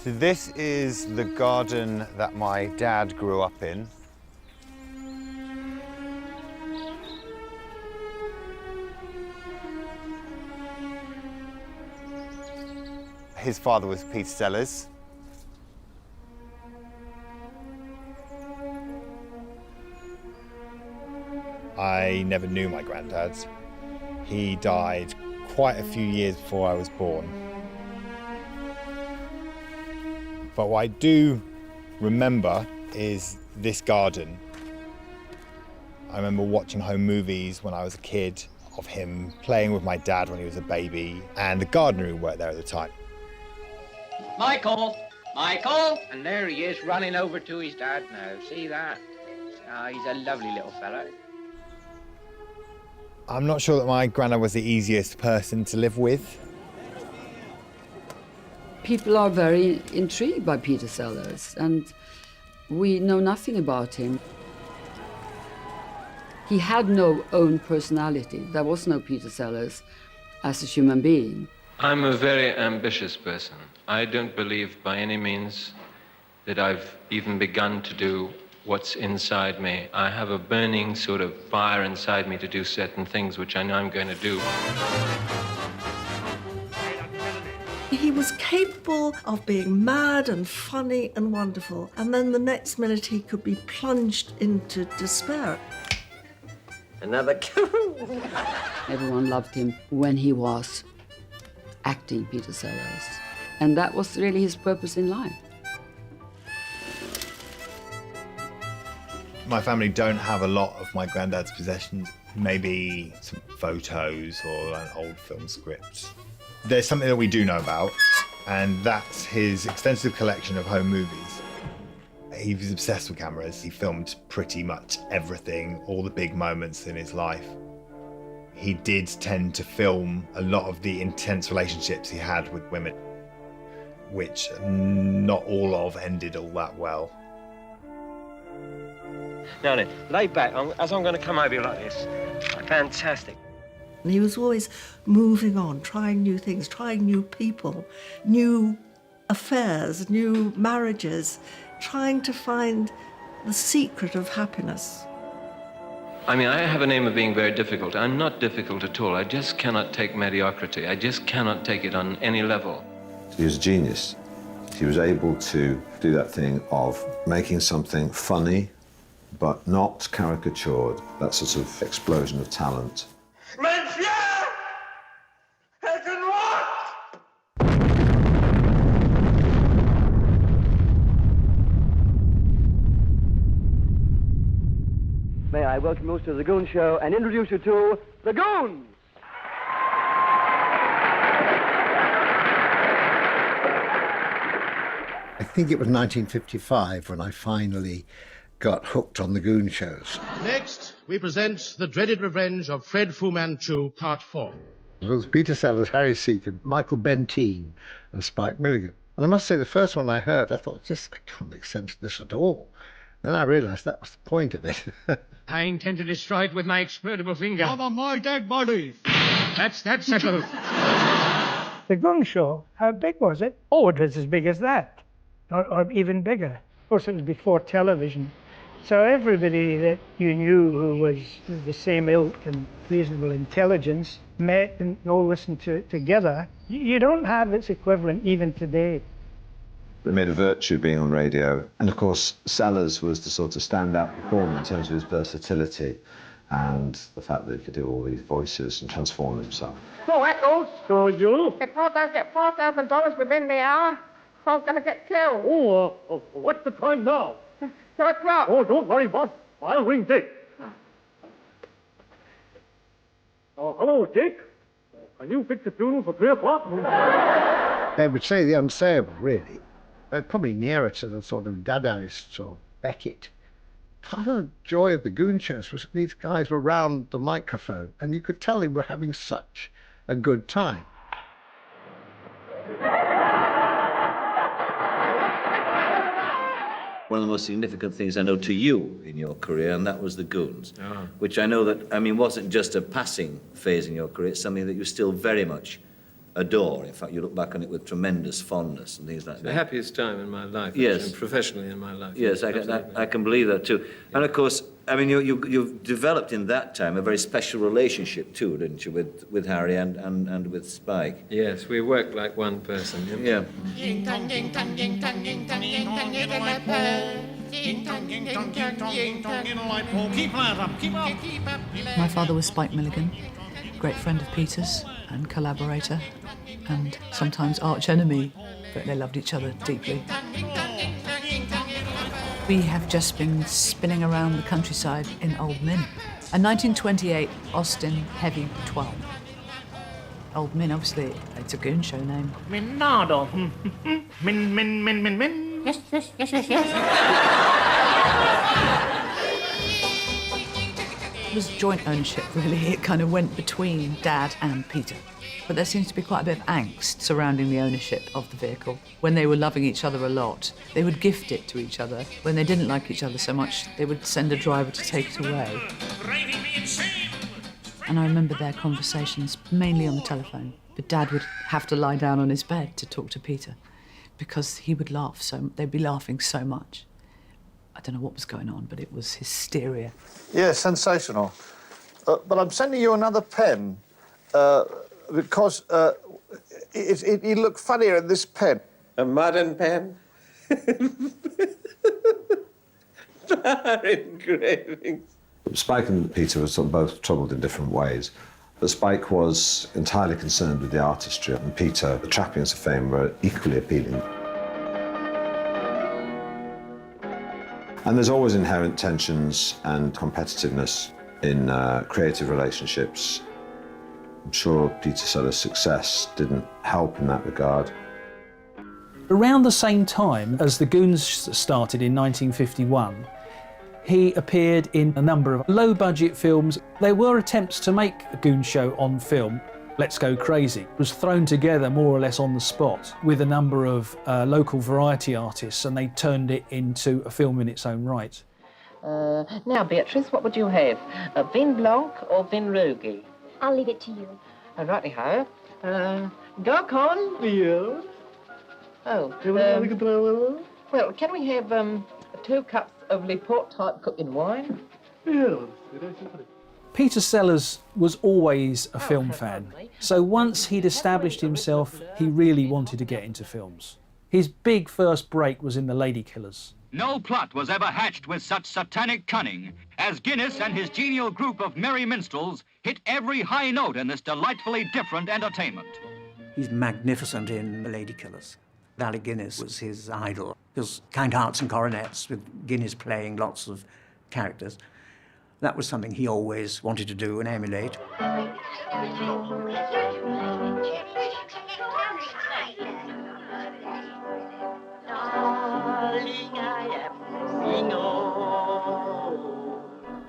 So this is the garden that my dad grew up in. His father was Peter Sellers. I never knew my granddad. He died quite a few years before I was born. But what I do remember is this garden. I remember watching home movies when I was a kid of him playing with my dad when he was a baby and the gardener who worked there at the time. Michael! Michael! And there he is running over to his dad now. See that? Ah, he's a lovely little fellow. I'm not sure that my granddad was the easiest person to live with. People are very intrigued by Peter Sellers, and we know nothing about him. He had no own personality. There was no Peter Sellers as a human being. I'm a very ambitious person. I don't believe by any means that I've even begun to do what's inside me. I have a burning sort of fire inside me to do certain things which I know I'm going to do. He was capable of being mad and funny and wonderful, and then the next minute he could be plunged into despair. Another Everyone loved him when he was acting Peter Sellers, and that was really his purpose in life. My family don't have a lot of my granddad's possessions, maybe some photos or an old film script. There's something that we do know about, and that's his extensive collection of home movies. He was obsessed with cameras. He filmed pretty much everything, all the big moments in his life. He did tend to film a lot of the intense relationships he had with women, which not all of ended all that well. Now then, lay back, as I'm going to come over you like this. Fantastic. And he was always moving on, trying new things, trying new people, new affairs, new marriages, trying to find the secret of happiness. I mean, I have a name of being very difficult. I'm not difficult at all. I just cannot take mediocrity. I just cannot take it on any level. He was a genius. He was able to do that thing of making something funny, but not caricatured, that sort of explosion of talent. May I welcome you to the Goon Show and introduce you to the Goons! I think it was 1955 when I finally got hooked on the Goon shows. Next, we present The Dreaded Revenge of Fred Fu Manchu, Part 4. It was Peter Sellers, Harry Seacon, Michael Benteen, and Spike Milligan. And I must say, the first one I heard, I thought, I can't make sense of this at all. Then I realised that was the point of it. I intend to destroy it with my explodable finger. Over my dead body. That's settled. The Goon Show, how big was it? Oh, it was as big as that, or even bigger. Of course, it was before television. So everybody that you knew who was the same ilk and reasonable intelligence met and all listened to it together. You don't have its equivalent even today. It made a virtue being on radio. And of course, Sellers was the sort of standout performer in terms of his versatility and the fact that he could do all these voices and transform himself. So, Echoes. So, Joe? If Paul does get $4,000 within the hour, Paul's gonna get killed. Oh, what's the time now? 2 o'clock. Oh, don't worry, boss. I'll ring Dick. Oh, hello, Dick. Can you fix the funeral for 3 o'clock? They would say the unsayable, really. They're probably nearer to the sort of Dadaists or Beckett. Part of the joy of the Goon shows was that these guys were round the microphone, and you could tell they were having such a good time. One of the most significant things I know to you in your career, and that was the Goons, which I know that, wasn't just a passing phase in your career, it's something that you're still very much adore. In fact, you look back on it with tremendous fondness and things like It's that. the happiest time in my life. Yes. And professionally in my life. Yes, I can believe that too. And of course, I mean, you've developed in that time a very special relationship too, didn't you, with Harry and with Spike? Yes, we worked like one person. Yeah. My father was Spike Milligan, great friend of Peter's and collaborator, and sometimes arch enemy, but they loved each other deeply. We have just been spinning around the countryside in Old Min, a 1928 Austin Heavy 12. Old Min, obviously, it's a Goon show name. Minado. Min. Yes. It was joint ownership, really. It kind of went between Dad and Peter. But there seems to be quite a bit of angst surrounding the ownership of the vehicle. When they were loving each other a lot, they would gift it to each other. When they didn't like each other so much, they would send a driver to take it away. And I remember their conversations mainly on the telephone. But Dad would have to lie down on his bed to talk to Peter because he would laugh so, they'd be laughing so much. I don't know what was going on, but it was hysteria. Yeah, sensational. But I'm sending you another pen because it looked funnier in this pen. A modern pen? Engravings. Spike and Peter were sort of both troubled in different ways. But Spike was entirely concerned with the artistry, and Peter, the trappings of fame were equally appealing. And there's always inherent tensions and competitiveness in creative relationships. I'm sure Peter Sellers' success didn't help in that regard. Around the same time as the Goons started in 1951, he appeared in a number of low-budget films. There were attempts to make a Goon show on film. Let's Go Crazy it was thrown together more or less on the spot with a number of local variety artists, and they turned it into a film in its own right. Now, Beatrice, what would you have? A vin blanc or vin rouge? I'll leave it to you. Righty-ho. Garcon? Yes? Oh, well, can we have 2 cups of Le Port-type cooking wine? Yes. Peter Sellers was always a film fan, so once he'd established himself, he really wanted to get into films. His big first break was in The Ladykillers. No plot was ever hatched with such satanic cunning as Guinness and his genial group of merry minstrels hit every high note in this delightfully different entertainment. He's magnificent in The Ladykillers. Alec Guinness was his idol. Because Kind Hearts and Coronets, with Guinness playing lots of characters, that was something he always wanted to do and emulate.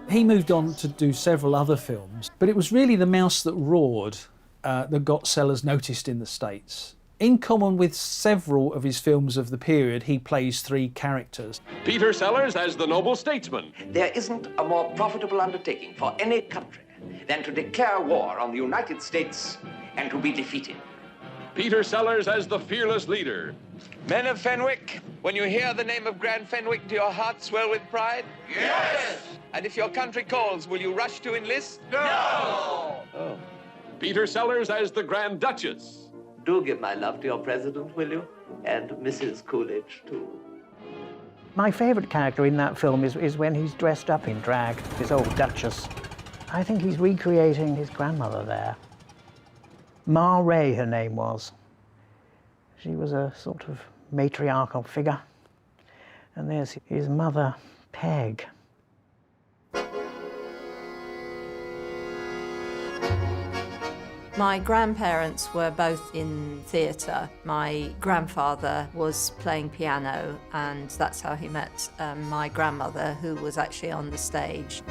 He moved on to do several other films, but it was really The Mouse That Roared that got Sellers noticed in the States. In common with several of his films of the period, he plays 3 characters. Peter Sellers as the noble statesman. There isn't a more profitable undertaking for any country than to declare war on the United States and to be defeated. Peter Sellers as the fearless leader. Men of Fenwick, when you hear the name of Grand Fenwick, do your hearts swell with pride? Yes! And if your country calls, will you rush to enlist? No! Oh. Peter Sellers as the Grand Duchess. Do give my love to your president, will you? And Mrs. Coolidge, too. My favourite character in that film is when he's dressed up in drag, his old Duchess. I think he's recreating his grandmother there. Ma Ray, her name was. She was a sort of matriarchal figure. And there's his mother, Peg. My grandparents were both in theatre. My grandfather was playing piano, and that's how he met my grandmother, who was actually on the stage.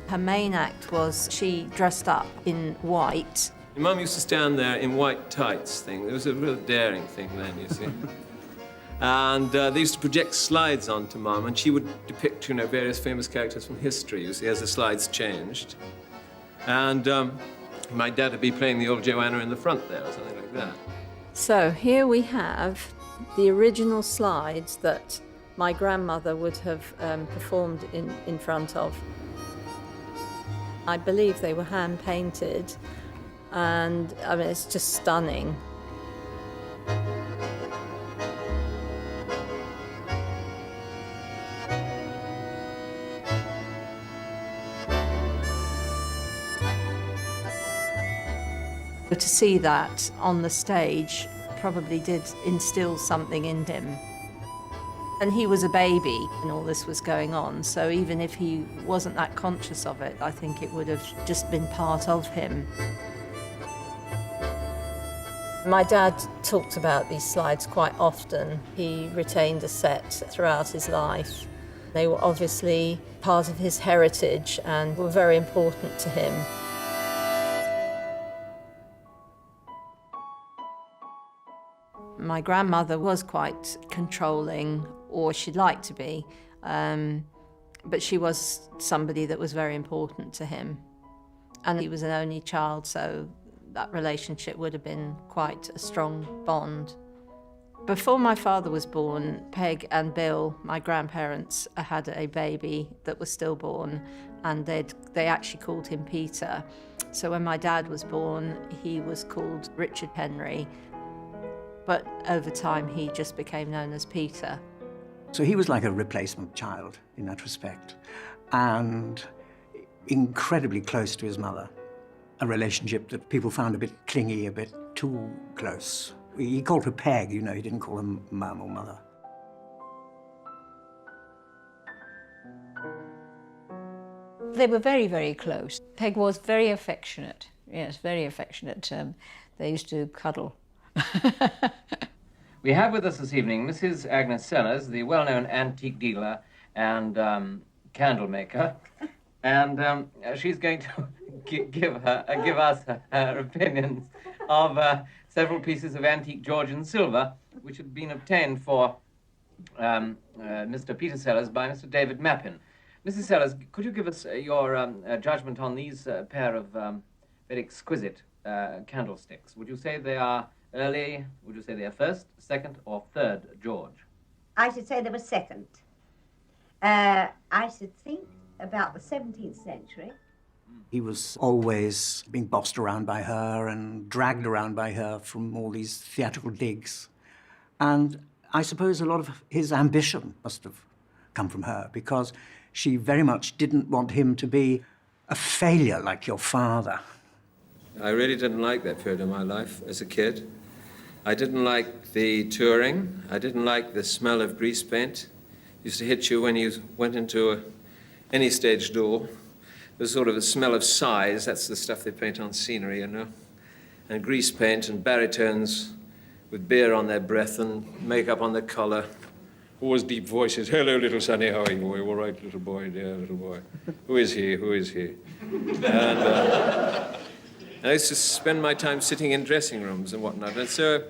Her main act was she dressed up in white. Your mum used to stand there in white tights thing. It was a real daring thing then, you see. And they used to project slides onto Mum, and she would depict, you know, various famous characters from history, you see, as the slides changed. And my dad would be playing the old Joanna in the front there, or something like that. So here we have the original slides that my grandmother would have performed in front of. I believe they were hand-painted, and I mean, it's just stunning. To see that on the stage probably did instill something in him. And he was a baby when all this was going on, so even if he wasn't that conscious of it, I think it would have just been part of him. My dad talked about these slides quite often. He retained a set throughout his life. They were obviously part of his heritage and were very important to him. My grandmother was quite controlling, or she'd like to be, but she was somebody that was very important to him. And he was an only child, so that relationship would have been quite a strong bond. Before my father was born, Peg and Bill, my grandparents, had a baby that was stillborn, and they actually called him Peter. So when my dad was born, he was called Richard Henry. But over time, he just became known as Peter. So he was like a replacement child in that respect, and incredibly close to his mother, a relationship that people found a bit clingy, a bit too close. He called her Peg, you know, he didn't call her Mum or Mother. They were very, very close. Peg was very affectionate, yes, very affectionate. They used to cuddle. We have with us this evening Mrs. Agnes Sellers, the well-known antique dealer and candle maker, and she's going to give us her opinions of several pieces of antique Georgian silver which had been obtained for Mr. Peter Sellers by Mr. David Mappin. Mrs. Sellers, could you give us your judgment on these pair of very exquisite candlesticks? Would you say they are early, would you say they are first, second, or third George? I should say they were second. I should think about the 17th century. He was always being bossed around by her and dragged around by her from all these theatrical digs. And I suppose a lot of his ambition must have come from her, because she very much didn't want him to be a failure like your father. I really didn't like that period of my life as a kid. I didn't like the touring. I didn't like the smell of grease paint. It used to hit you when you went into any stage door. There's sort of a smell of size. That's the stuff they paint on scenery, you know. And grease paint and baritones with beer on their breath and makeup on their collar. Always deep voices. Hello, little Sonny, how are you? All right, little boy, dear little boy. Who is he? Who is he? And I used to spend my time sitting in dressing rooms and whatnot, and so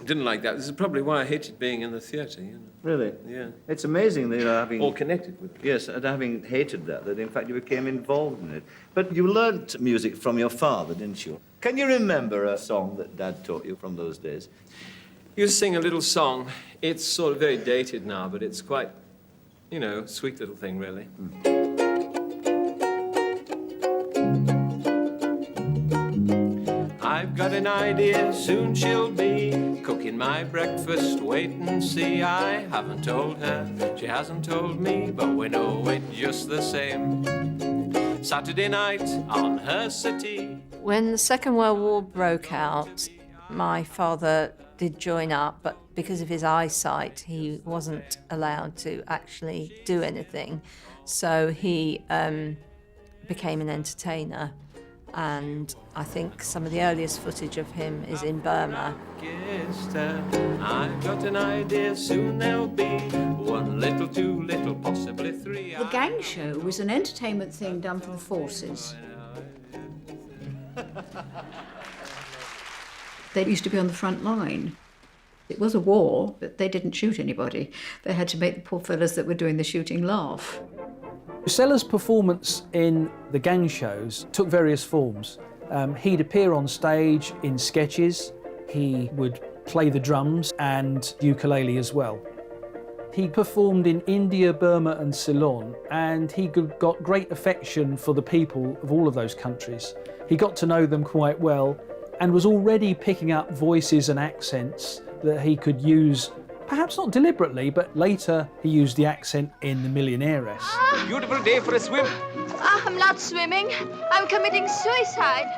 I didn't like that. This is probably why I hated being in the theatre, you know. Really? Yeah. It's amazing that having... All connected with it. Yes, and having hated that in fact you became involved in it. But you learnt music from your father, didn't you? Can you remember a song that Dad taught you from those days? He used to sing a little song. It's sort of very dated now, but it's quite, you know, sweet little thing, really. I've got an idea, soon she'll be cooking my breakfast, wait and see. I haven't told her, she hasn't told me, but we know it just the same. Saturday night on her city. When the Second World War broke out, my father did join up, but because of his eyesight, he wasn't allowed to actually do anything. So he became an entertainer. And I think some of the earliest footage of him is in Burma. I've got an idea, soon there'll be one little, two little, possibly three. The gang show was an entertainment thing done for the forces. They used to be on the front line. It was a war, but they didn't shoot anybody. They had to make the poor fellas that were doing the shooting laugh. Sellers' performance in the gang shows took various forms. He'd appear on stage in sketches, he would play the drums and ukulele as well. He performed in India, Burma and Ceylon, and he got great affection for the people of all of those countries. He got to know them quite well and was already picking up voices and accents that he could use, perhaps not deliberately, but later he used the accent in The Millionairess. Beautiful day for a swim. I'm not swimming. I'm committing suicide.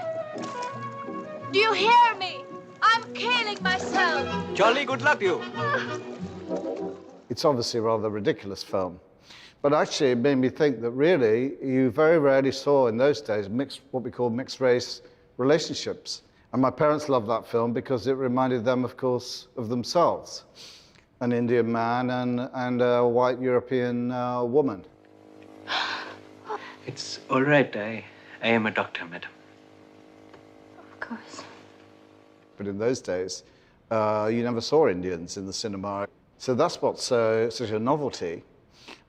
Do you hear me? I'm killing myself. Jolly good luck to you. It's obviously a rather ridiculous film, but actually it made me think that really you very rarely saw in those days what we call mixed race relationships. And my parents loved that film because it reminded them, of course, of themselves. An Indian man and a white European woman. It's all right. I am a doctor, madam. Of course. But in those days, you never saw Indians in the cinema. So that's what's such a novelty.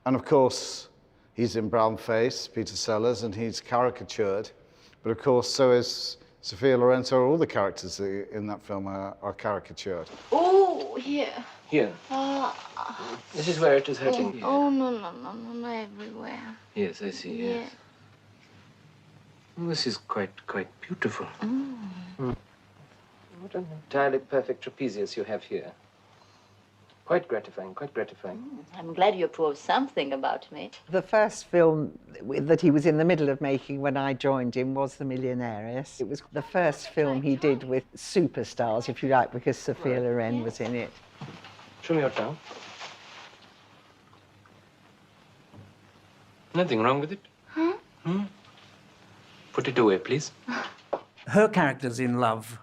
And of course, he's in brown face, Peter Sellers, and he's caricatured. But of course, so is Sophia Loren. So all the characters in that film are caricatured. Oh, here. Here. This is where it is hurting. Oh, no, everywhere. Yes, I see. Yes. This is quite beautiful. What an entirely perfect trapezius you have here. Quite gratifying, quite gratifying. I'm glad you approve something about me. The first film that he was in the middle of making when I joined him was The Millionairess. It was the first film he did with superstars, if you like, because Sophia Loren was in it. Show me your tongue. Nothing wrong with it? Huh? Put it away, please. Her character's in love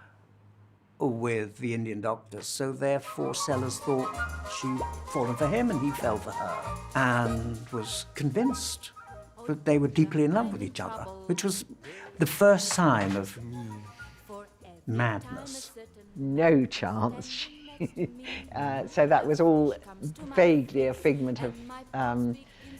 with the Indian doctor, so therefore Sellers thought she'd fallen for him and he fell for her, and was convinced that they were deeply in love with each other, which was the first sign of madness. No chance. So that was all vaguely a figment of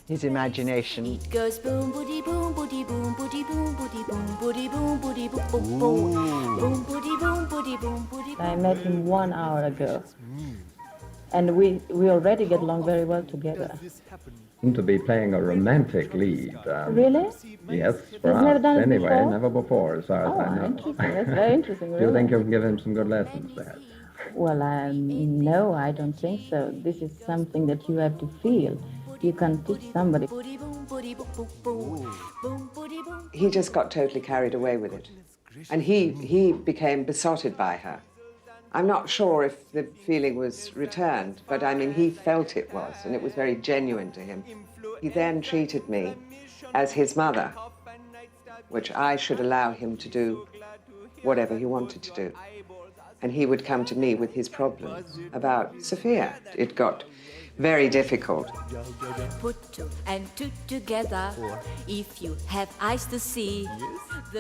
his imagination. It goes boom, boody, boom, boody, boom, boody, boom, boody, boom, boody, boom, boody, boom, boom, boom, boom, boody, boom, boody, boom, boody. I met him 1 hour ago, and we already get along very well together. To be playing a romantic lead. Really? Yes, You've for never us done it anyway, before? never before, as far as I know. Interesting. That's very interesting, Do you think really. you can give him some good lessons there? Well, no, I don't think so. This is something that you have to feel. You can teach somebody. He just got totally carried away with it. And he became besotted by her. I'm not sure if the feeling was returned, but I mean, he felt it was, and it was very genuine to him. He then treated me as his mother, which I should allow him to do whatever he wanted to do. And he would come to me with his problems about Sophia. It got very difficult. Put two and two together. If you have eyes to see.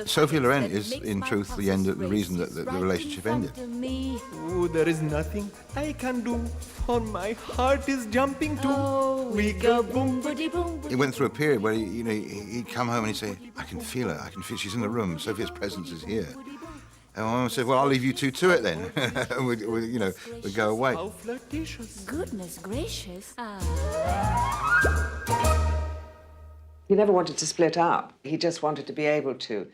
Sophia Loren is, in truth, the reason that the relationship ended. Oh, there is nothing I can do, for my heart is jumping too. We go boom, boody, boom. He went through a period where he'd come home and he'd say, "I can feel her. I can feel she's in the room. Sophia's presence is here." And my mum said, "Well, I'll leave you two to it then." And we'd go away. How flirtatious. Goodness gracious. He never wanted to split up. He just wanted to be able to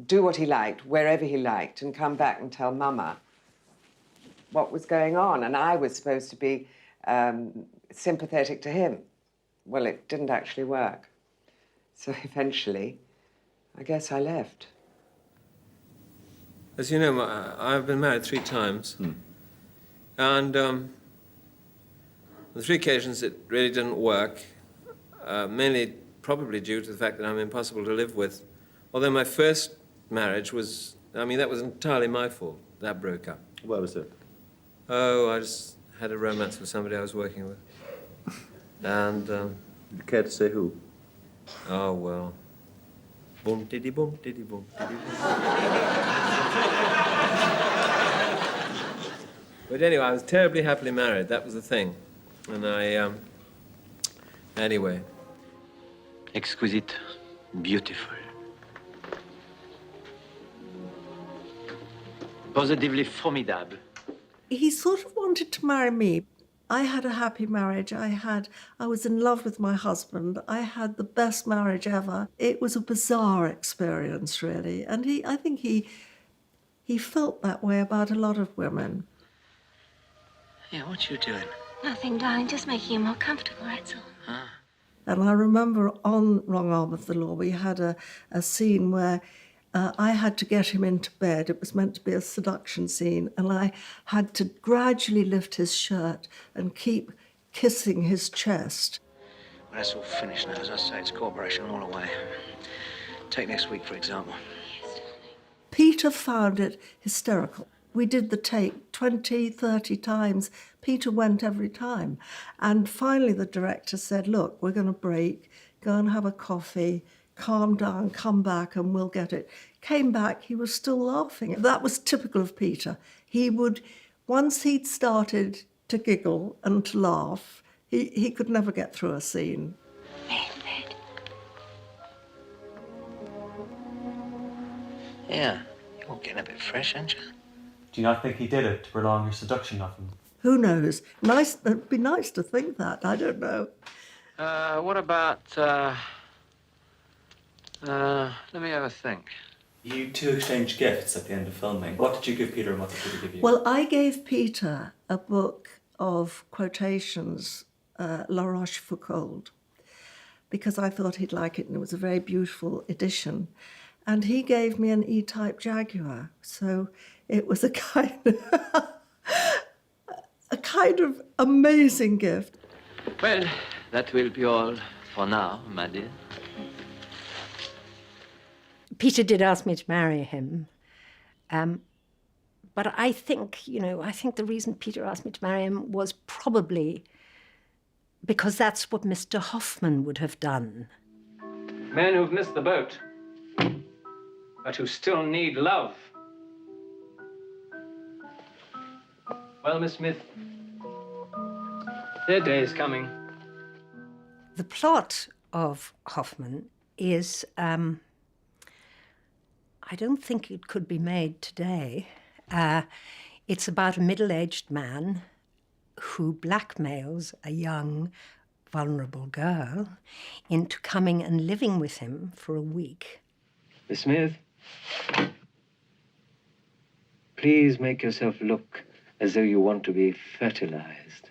do what he liked, wherever he liked, and come back and tell Mama what was going on. And I was supposed to be sympathetic to him. Well, it didn't actually work. So eventually, I guess I left. As you know, I've been married 3 times. And on the 3 occasions it really didn't work, mainly probably due to the fact that I'm impossible to live with. Although my first marriage was, that was entirely my fault. That broke up. Why was it? Oh, I just had a romance with somebody I was working with. And... you care to say who? Oh, well. Boom, diddy, boom, diddy, boom, diddy, boom. But anyway, I was terribly happily married. That was the thing. And anyway. Exquisite, beautiful. Positively formidable. He sort of wanted to marry me. I had a happy marriage. I was in love with my husband. I had the best marriage ever. It was a bizarre experience, really. And I think he felt that way about a lot of women. Yeah, what you doing? Nothing, darling, just making you more comfortable, that's all. Ah. And I remember on Wrong Arm of the Law, we had a scene where I had to get him into bed. It was meant to be a seduction scene, and I had to gradually lift his shirt and keep kissing his chest. Well, that's all finished now. As I say, it's cooperation all the way. Take next week, for example. Peter found it hysterical. We did the take 20, 30 times. Peter went every time. And finally the director said, look, we're going to break, go and have a coffee, calm down, come back and we'll get it. Came back, he was still laughing. That was typical of Peter. He would, once he'd started to giggle and to laugh, he could never get through a scene. Yeah, you're getting a bit fresh, aren't you? Do you not think he did it to prolong your seduction of him? Who knows? It'd be nice to think that. I don't know. What about, let me have a think. You two exchanged gifts at the end of filming. What did you give Peter and what did Peter give you? Well, I gave Peter a book of quotations, La Rochefoucauld, because I thought he'd like it, and it was a very beautiful edition. And he gave me an E-type Jaguar, so it was a kind of amazing gift. Well, that will be all for now, my dear. Peter did ask me to marry him. But I think the reason Peter asked me to marry him was probably because that's what Mr. Hoffman would have done. Men who've missed the boat, but who still need love. Well, Miss Smith, their day is coming. The plot of Hoffman is, I don't think it could be made today. It's about a middle-aged man who blackmails a young, vulnerable girl into coming and living with him for a week. Miss Smith, please make yourself look as though you want to be fertilized.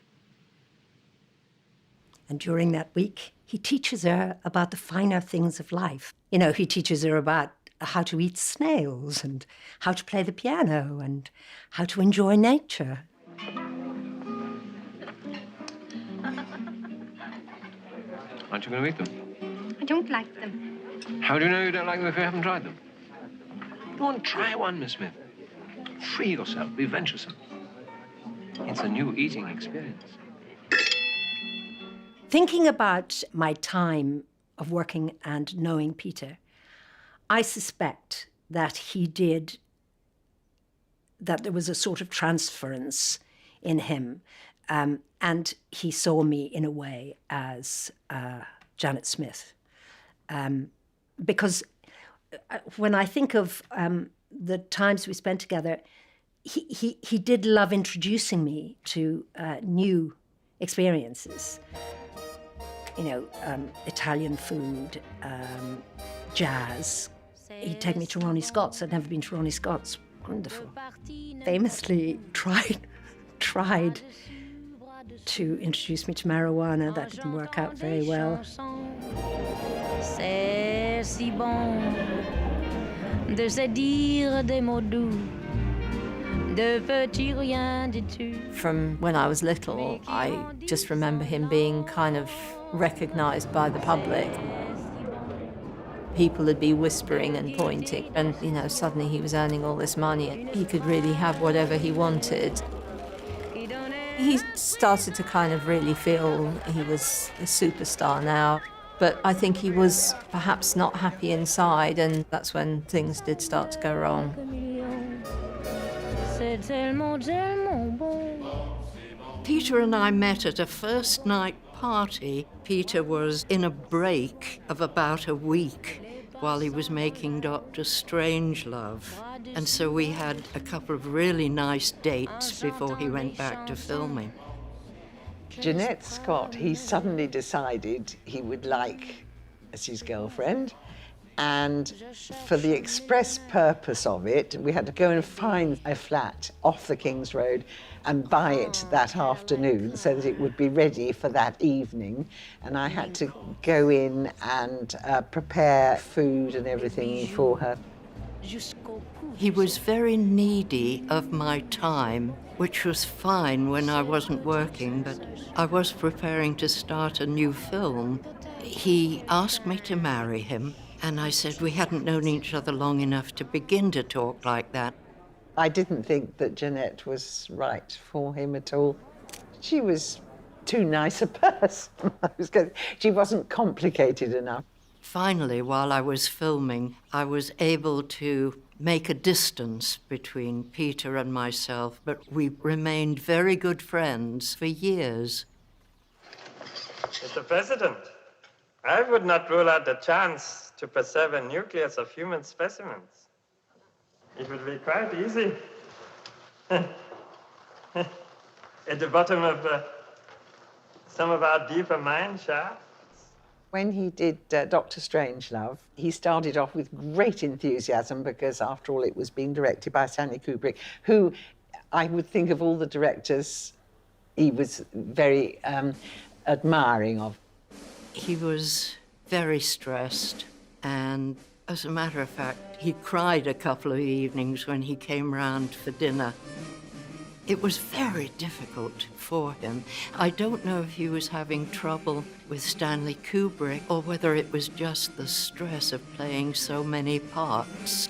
And during that week, he teaches her about the finer things of life. He teaches her about how to eat snails and how to play the piano and how to enjoy nature. Aren't you going to eat them? I don't like them. How do you know you don't like them if you haven't tried them? Go on, try one, Miss Smith. Free yourself, be venturesome. It's a new eating experience. Thinking about my time of working and knowing Peter, I suspect that there was a sort of transference in him, and he saw me in a way as Janet Smith. Because when I think of the times we spent together, he did love introducing me to new experiences. Italian food, jazz. He'd take me to Ronnie Scott's. I'd never been to Ronnie Scott's. Wonderful. Famously tried to introduce me to marijuana. That didn't work out very well. C'est si bon de se dire des mots doux, de petits rien du tout. From when I was little, I just remember him being kind of recognised by the public. People would be whispering and pointing, and suddenly he was earning all this money and he could really have whatever he wanted. He started to kind of really feel he was a superstar now, but I think he was perhaps not happy inside, and that's when things did start to go wrong. C'est tellement, tellement bon. Peter and I met at a first night party. Peter was in a break of about a week while he was making Dr. Strangelove. And so we had a couple of really nice dates before he went back to filming. Jeanette Scott, he suddenly decided he would like as his girlfriend. And for the express purpose of it, we had to go and find a flat off the King's Road and buy it that afternoon so that it would be ready for that evening. And I had to go in and prepare food and everything for her. He was very needy of my time, which was fine when I wasn't working, but I was preparing to start a new film. He asked me to marry him, and I said we hadn't known each other long enough to begin to talk like that. I didn't think that Jeanette was right for him at all. She was too nice a person. She wasn't complicated enough. Finally, while I was filming, I was able to make a distance between Peter and myself, but we remained very good friends for years. Mr. President, I would not rule out the chance to preserve a nucleus of human specimens. It would be quite easy. At the bottom of some of our deeper mine shafts. When he did Dr. Strangelove, he started off with great enthusiasm because, after all, it was being directed by Stanley Kubrick, who I would think of all the directors he was very admiring of. He was very stressed, and as a matter of fact, he cried a couple of evenings when he came round for dinner. It was very difficult for him. I don't know if he was having trouble with Stanley Kubrick or whether it was just the stress of playing so many parts.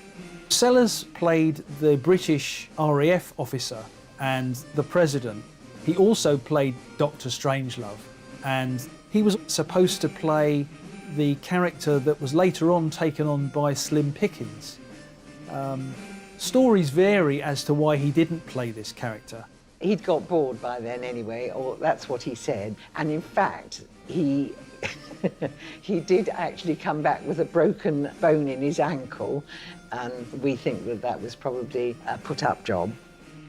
Sellers played the British RAF officer and the president. He also played Dr. Strangelove, and he was supposed to play the character that was later on taken on by Slim Pickens. Stories vary as to why he didn't play this character. He'd got bored by then anyway, or that's what he said. And in fact, he did actually come back with a broken bone in his ankle, and we think that that was probably a put-up job.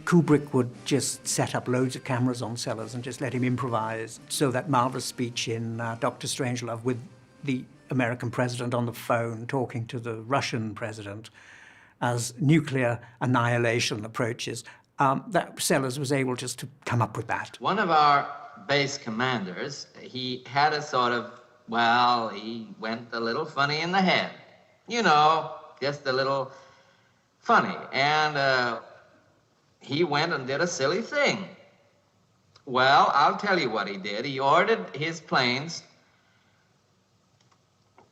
Kubrick would just set up loads of cameras on Sellers and just let him improvise. So that marvelous speech in Dr. Strangelove with the American president on the phone talking to the Russian president as nuclear annihilation approaches, that Sellers was able just to come up with that. One of our base commanders, he had a sort of, well, he went a little funny in the head. You know, just a little funny. And he went and did a silly thing. Well, I'll tell you what he did. He ordered his planes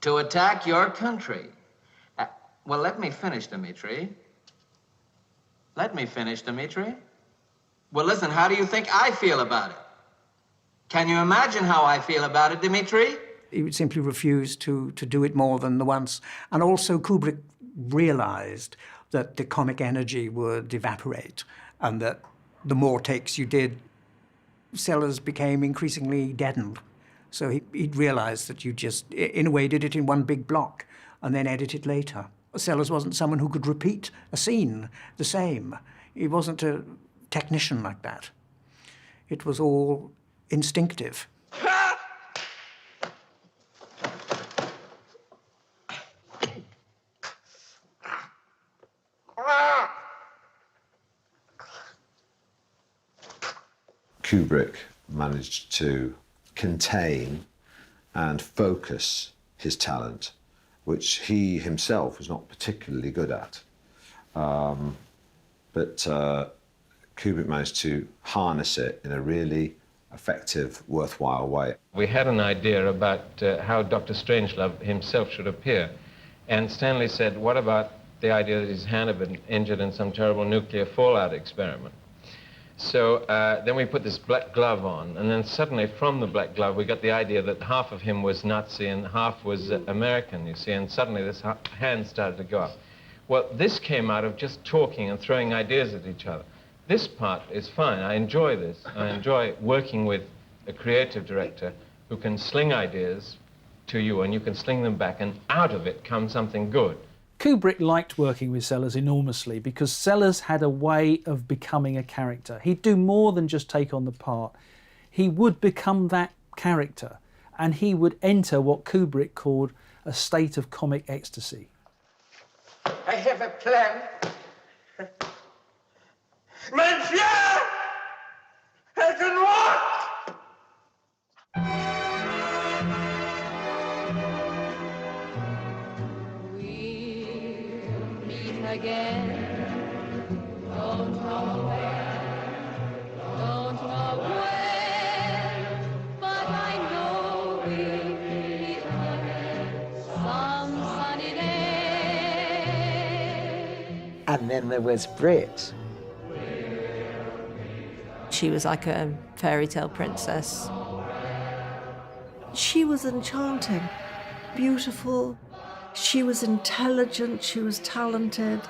to attack your country. Well, let me finish, Dmitri. Let me finish, Dmitri. Well, listen, how do you think I feel about it? Can you imagine how I feel about it, Dmitri? He would simply refuse to do it more than the once. And also Kubrick realized that the comic energy would evaporate and that the more takes you did, Sellers became increasingly deadened. So he'd realized that you just, in a way, did it in one big block and then edit it later. Sellers wasn't someone who could repeat a scene the same. He wasn't a technician like that. It was all instinctive. Kubrick managed to contain and focus his talent, which he himself was not particularly good at. But Kubrick managed to harness it in a really effective, worthwhile way. We had an idea about how Dr. Strangelove himself should appear. And Stanley said, what about the idea that his hand had been injured in some terrible nuclear fallout experiment? So then we put this black glove on, and then suddenly from the black glove we got the idea that half of him was Nazi and half was American, you see, and suddenly this hand started to go up. Well, this came out of just talking and throwing ideas at each other. This part is fine. I enjoy this. I enjoy working with a creative director who can sling ideas to you and you can sling them back, and out of it comes something good. Kubrick liked working with Sellers enormously because Sellers had a way of becoming a character. He'd do more than just take on the part. He would become that character, and he would enter what Kubrick called a state of comic ecstasy. I have a plan. Monsieur! I can walk! We'll meet again. Don't know where, don't know when, but I know we'll meet again some sunny day. And then there was Brit. She was like a fairy tale princess. She was enchanting, beautiful. She was intelligent, she was talented.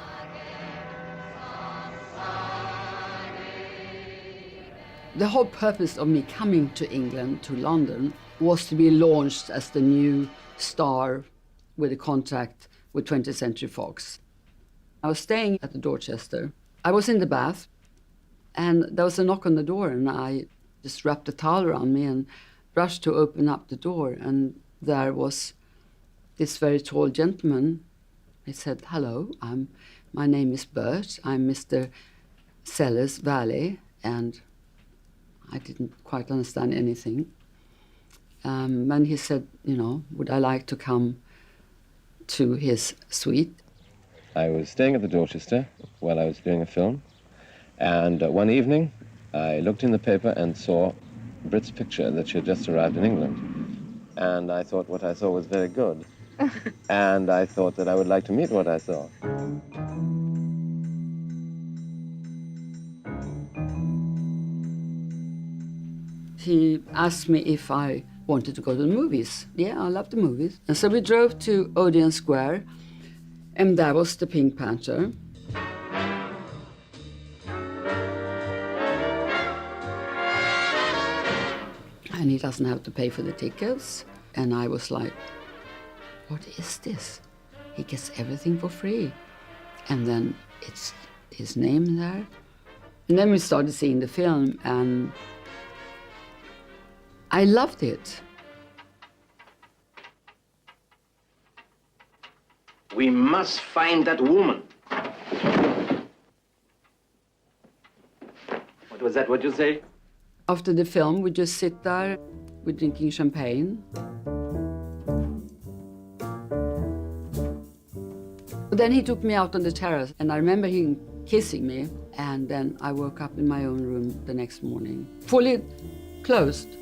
The whole purpose of me coming to England, to London, was to be launched as the new star with a contract with 20th Century Fox. I was staying at the Dorchester. I was in the bath, and there was a knock on the door, and I just wrapped a towel around me and rushed to open up the door, and there was this very tall gentleman. He said, "Hello, my name is Bert. I'm Mr. Sellers' valet," and I didn't quite understand anything. And he said, you know, would I like to come to his suite? I was staying at the Dorchester while I was doing a film, and one evening I looked in the paper and saw Brit's picture that she had just arrived in England. And I thought what I saw was very good. And I thought that I would like to meet what I saw. He asked me if I wanted to go to the movies. Yeah, I love the movies. And so we drove to Odeon Square, and that was the Pink Panther. And he doesn't have to pay for the tickets. And I was like, what is this? He gets everything for free. And then it's his name there. And then we started seeing the film, and I loved it. We must find that woman. What was that, what you say? After the film, we just sit there, we're drinking champagne. But then he took me out on the terrace, and I remember him kissing me, and then I woke up in my own room the next morning, fully closed.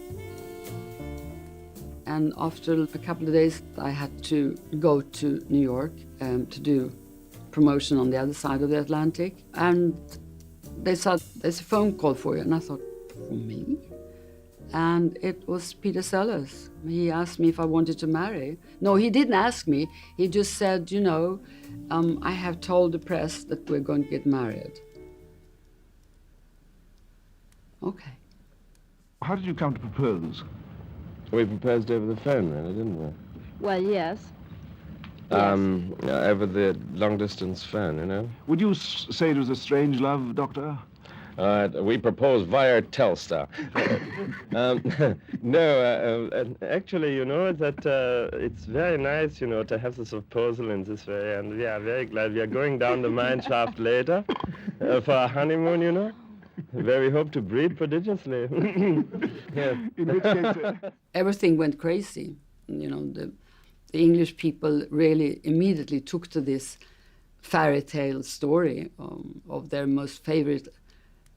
And after a couple of days, I had to go to New York to do promotion on the other side of the Atlantic. And they said, there's a phone call for you. And I thought, for me? And it was Peter Sellers. He asked me if I wanted to marry. No, he didn't ask me. He just said, you know, I have told the press that we're going to get married. Okay. How did you come to propose? We proposed over the phone, really, didn't we? Well, yes. Over the long-distance phone, you know. Would you say it was a strange love, Doctor? We proposed via Telstar. No, actually, you know, that it's very nice, you know, to have this proposal in this way, and we are very glad. We are going down the mine shaft later for our honeymoon, you know, where we hope to breed prodigiously. Yeah. In which case... Everything went crazy. You know, the English people really immediately took to this fairy tale story of their most favorite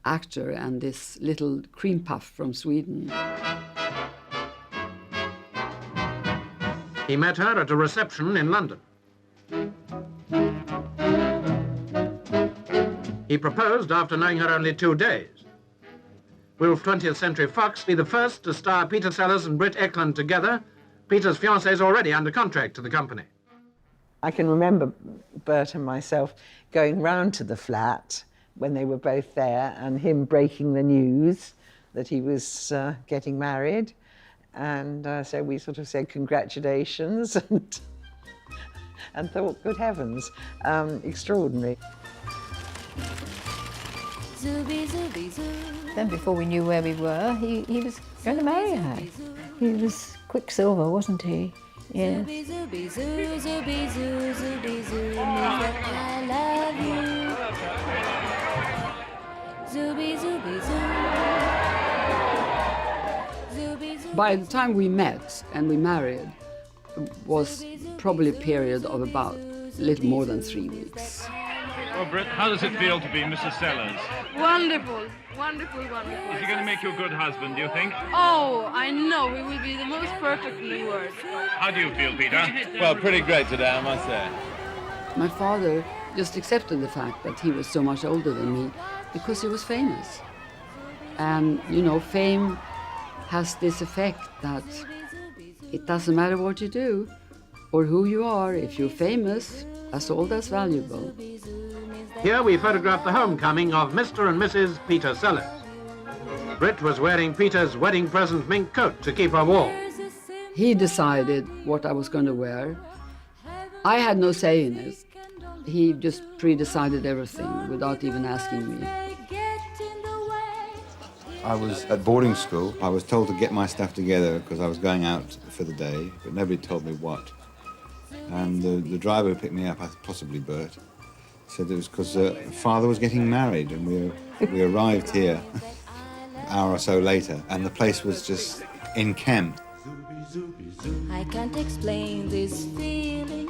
actor and this little cream puff from Sweden. He met her at a reception in London. He proposed after knowing her only 2 days. Will 20th Century Fox be the first to star Peter Sellers and Britt Ekland together? Peter's fiancée is already under contract to the company. I can remember Bert and myself going round to the flat when they were both there, and him breaking the news that he was getting married. And so we sort of said congratulations and thought, good heavens, extraordinary. Then before we knew where we were, he was going to marry her. He was Quicksilver, wasn't he? Yeah. By the time we met and we married, it was probably a period of about a little more than 3 weeks. Well, Britt, how does it feel to be Mrs. Sellers? Wonderful, wonderful, wonderful. Is he going to make you a good husband, do you think? Oh, I know. He will be the most perfect in the world. How do you feel, Peter? Well, pretty great today, I must say. My father just accepted the fact that he was so much older than me because he was famous. And, you know, fame has this effect that it doesn't matter what you do or who you are. If you're famous, that's all that's valuable. Here we photograph the homecoming of Mr. and Mrs. Peter Sellers. Britt was wearing Peter's wedding present mink coat to keep her warm. He decided what I was going to wear. I had no say in it. He just pre-decided everything without even asking me. I was at boarding school. I was told to get my stuff together because I was going out for the day, but nobody told me what. And the driver who picked me up, possibly Bert, said it was because father was getting married, and we arrived here an hour or so later, and the place was just encamped. I can't explain this feeling.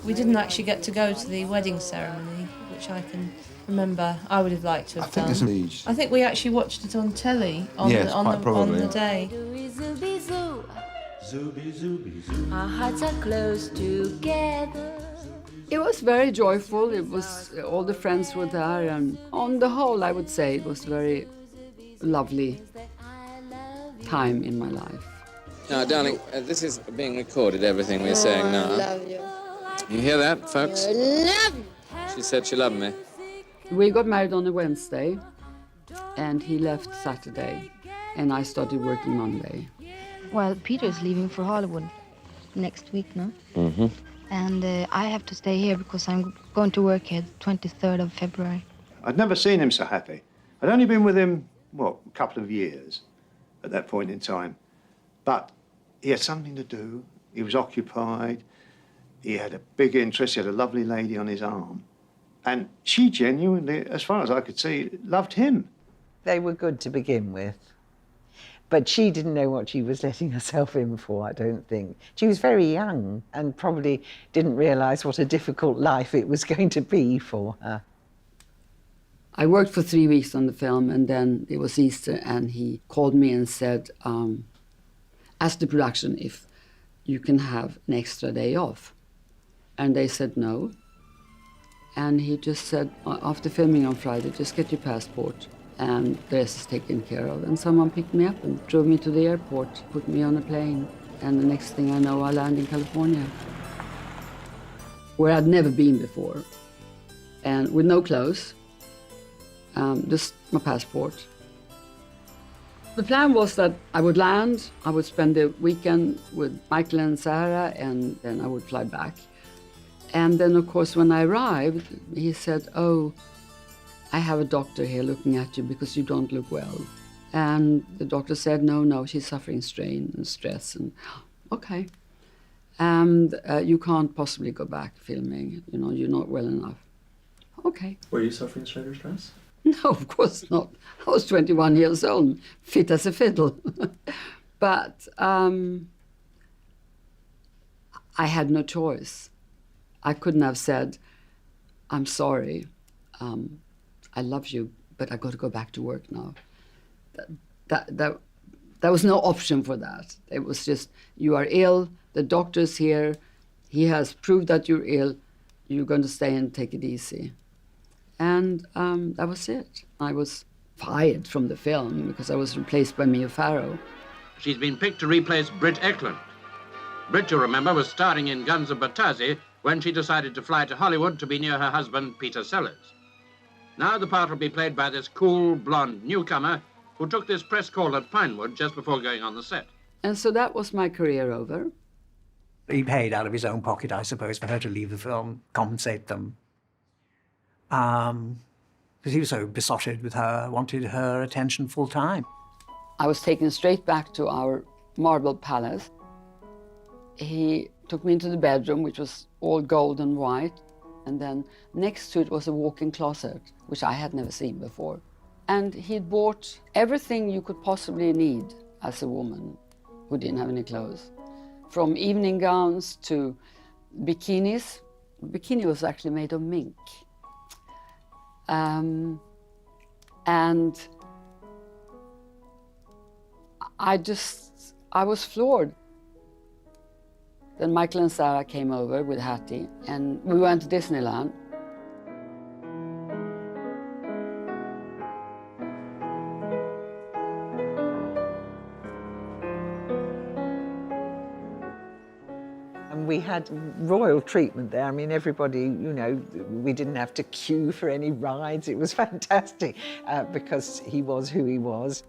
We didn't actually get to go to the wedding ceremony, which I can remember I would have liked to have done. I think we actually watched it on telly on the day. Our hearts are close together. It was very joyful. It was all the friends were there, and on the whole, I would say it was a very lovely time in my life. Now, darling, this is being recorded, everything we're saying now. I love you. You hear that, folks? I love you. She said she loved me. We got married on a Wednesday, and he left Saturday, and I started working Monday. Well, Peter's leaving for Hollywood next week, no? Mm-hmm. And I have to stay here because I'm going to work here the 23rd of February. I'd never seen him so happy. I'd only been with him, what, a couple of years at that point in time. But he had something to do. He was occupied. He had a big interest. He had a lovely lady on his arm. And she genuinely, as far as I could see, loved him. They were good to begin with. But she didn't know what she was letting herself in for, I don't think. She was very young and probably didn't realise what a difficult life it was going to be for her. I worked for 3 weeks on the film, and then it was Easter, and he called me and said, ask the production if you can have an extra day off. And they said no. And he just said, after filming on Friday, just get your passport and the rest is taken care of. And someone picked me up and drove me to the airport, put me on a plane. And the next thing I know, I land in California, where I'd never been before. And with no clothes, just my passport. The plan was that I would land, I would spend the weekend with Michael and Sarah, and then I would fly back. And then, of course, when I arrived, he said, oh, I have a doctor here looking at you because you don't look well. And the doctor said, no, she's suffering strain and stress. And okay. And you can't possibly go back filming. You know, you're not well enough. Okay. Were you suffering strain or stress? No, of course not. I was 21 years old, fit as a fiddle. But I had no choice. I couldn't have said, I'm sorry, I love you, but I got to go back to work now. There was no option for that. It was just, you are ill, the doctor's here, he has proved that you're ill, you're going to stay and take it easy. And that was it. I was fired from the film because I was replaced by Mia Farrow. She's been picked to replace Britt Ekland. Britt, you remember, was starring in Guns of Batazi when she decided to fly to Hollywood to be near her husband, Peter Sellers. Now the part will be played by this cool, blonde newcomer who took this press call at Pinewood just before going on the set. And so that was my career over. He paid out of his own pocket, I suppose, for her to leave the film, compensate them. Because he was so besotted with her, wanted her attention full time. I was taken straight back to our marble palace. He took me into the bedroom, which was all gold and white. And then next to it was a walk-in closet, which I had never seen before. And he'd bought everything you could possibly need as a woman who didn't have any clothes. From evening gowns to bikinis. The bikini was actually made of mink. And I was floored. Then Michael and Sarah came over with Hattie, and we went to Disneyland. And we had royal treatment there. I mean, everybody, you know, we didn't have to queue for any rides. It was fantastic because he was who he was.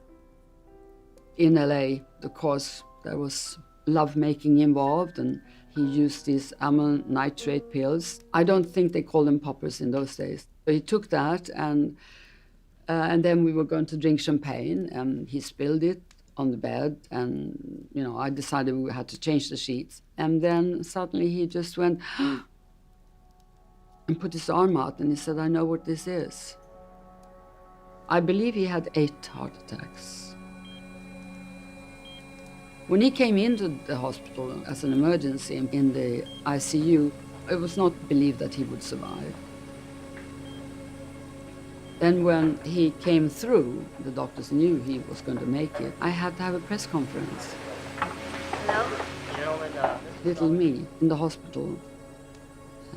In LA, of course, there was lovemaking involved, and he used these ammon nitrate pills. I don't think they called them poppers in those days. But he took that, and then we were going to drink champagne, and he spilled it on the bed, and you know, I decided we had to change the sheets. And then suddenly he just went and put his arm out, and he said, "I know what this is." I believe he had 8 heart attacks. When he came into the hospital as an emergency in the ICU, it was not believed that he would survive. Then when he came through, the doctors knew he was going to make it. I had to have a press conference. Hello? Little me in the hospital,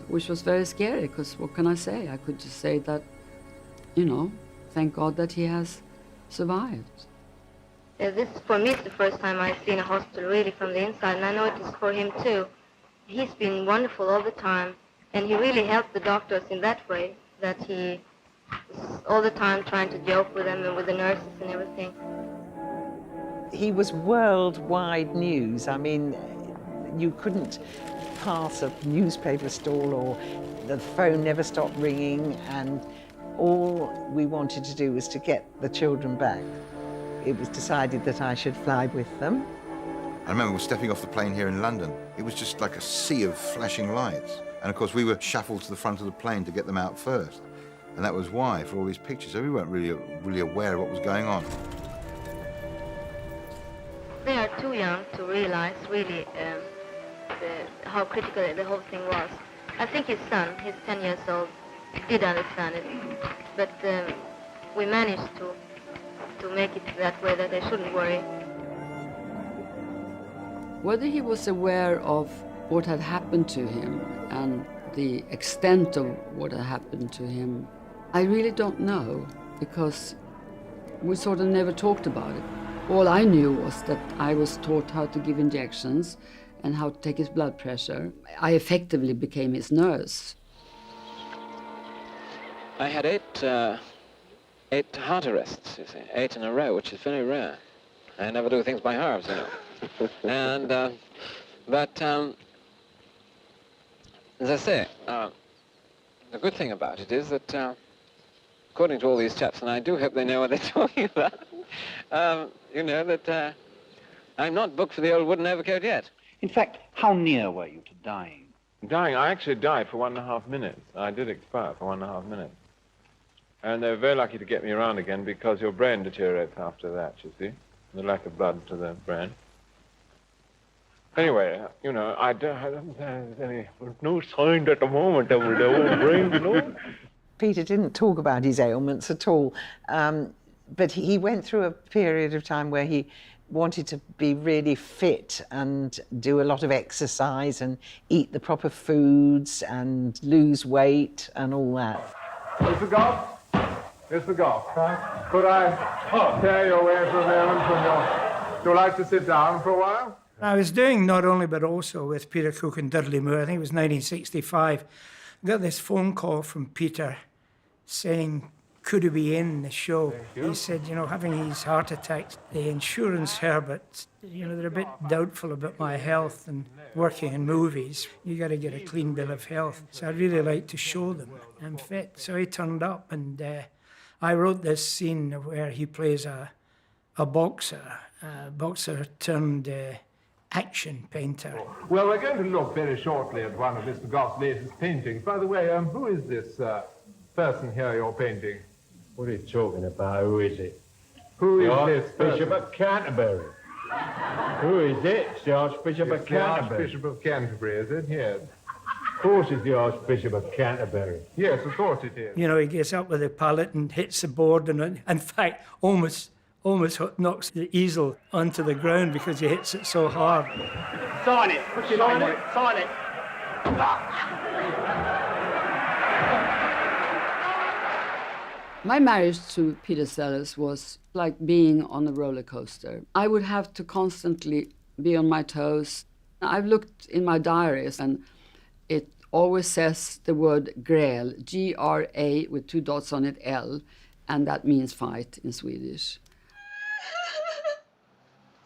which was very scary, because what can I say? I could just say that, you know, thank God that he has survived. This, for me, is the first time I've seen a hospital really from the inside, and I know it is for him too. He's been wonderful all the time, and he really helped the doctors in that way, that he was all the time trying to joke with them and with the nurses and everything. He was worldwide news. I mean, you couldn't pass a newspaper stall or the phone never stopped ringing, and all we wanted to do was to get the children back. It was decided that I should fly with them. I remember stepping off the plane here in London. It was just like a sea of flashing lights. And of course, we were shuffled to the front of the plane to get them out first. And that was why, for all these pictures. So we weren't really aware of what was going on. They are too young to realize really how critical the whole thing was. I think his son, he's 10 years old, did understand it. But we managed to make it that way that they shouldn't worry. Whether he was aware of what had happened to him and the extent of what had happened to him, I really don't know, because we sort of never talked about it. All I knew was that I was taught how to give injections and how to take his blood pressure. I effectively became his nurse. I had 8 heart arrests, you see, 8 in a row, which is very rare. I never do things by halves, you know. And, as I say, the good thing about it is that, according to all these chaps, and I do hope they know what they're talking about, you know, that I'm not booked for the old wooden overcoat yet. In fact, how near were you to dying? Dying? I actually died for 1.5 minutes. I did expire for 1.5 minutes. And they were very lucky to get me around again, because your brain deteriorates after that, you see. The lack of blood to the brain. Anyway, you know, I don't have any, no sign at the moment of the old brain, you know. Peter didn't talk about his ailments at all, but he went through a period of time where he wanted to be really fit and do a lot of exercise and eat the proper foods and lose weight and all that. Mr. Goff? Mr. Goff, could I tear you away for a moment from your... Would you like to sit down for a while? I was doing Not Only But Also with Peter Cook and Dudley Moore. I think it was 1965. I got this phone call from Peter saying could he be in the show? He said, you know, having these heart attacks, the insurance here, but, you know, they're a bit doubtful about my health and working in movies. You got to get a clean bill of health. So I'd really like to show them I'm fit. So he turned up, and I wrote this scene where he plays a boxer turned action painter. Well, we're going to look very shortly at one of Mr. Goff's latest paintings. By the way, who is this person here you're painting? What are you talking about? Who is it? Who is the this Archbishop of Canterbury. Who is it? It's the Archbishop of Canterbury. The Archbishop of Canterbury, is it? Yes. Of course it's the Archbishop of Canterbury. Yes, of course it is. You know, he gets up with a pallet and hits the board, and in fact, almost knocks the easel onto the ground because he hits it so hard. Sign it. What's your name on it? Sign it. My marriage to Peter Sellers was like being on a roller coaster. I would have to constantly be on my toes. I've looked in my diaries, and it always says the word Grail, G-R-A with 2 dots on it, L, and that means fight in Swedish.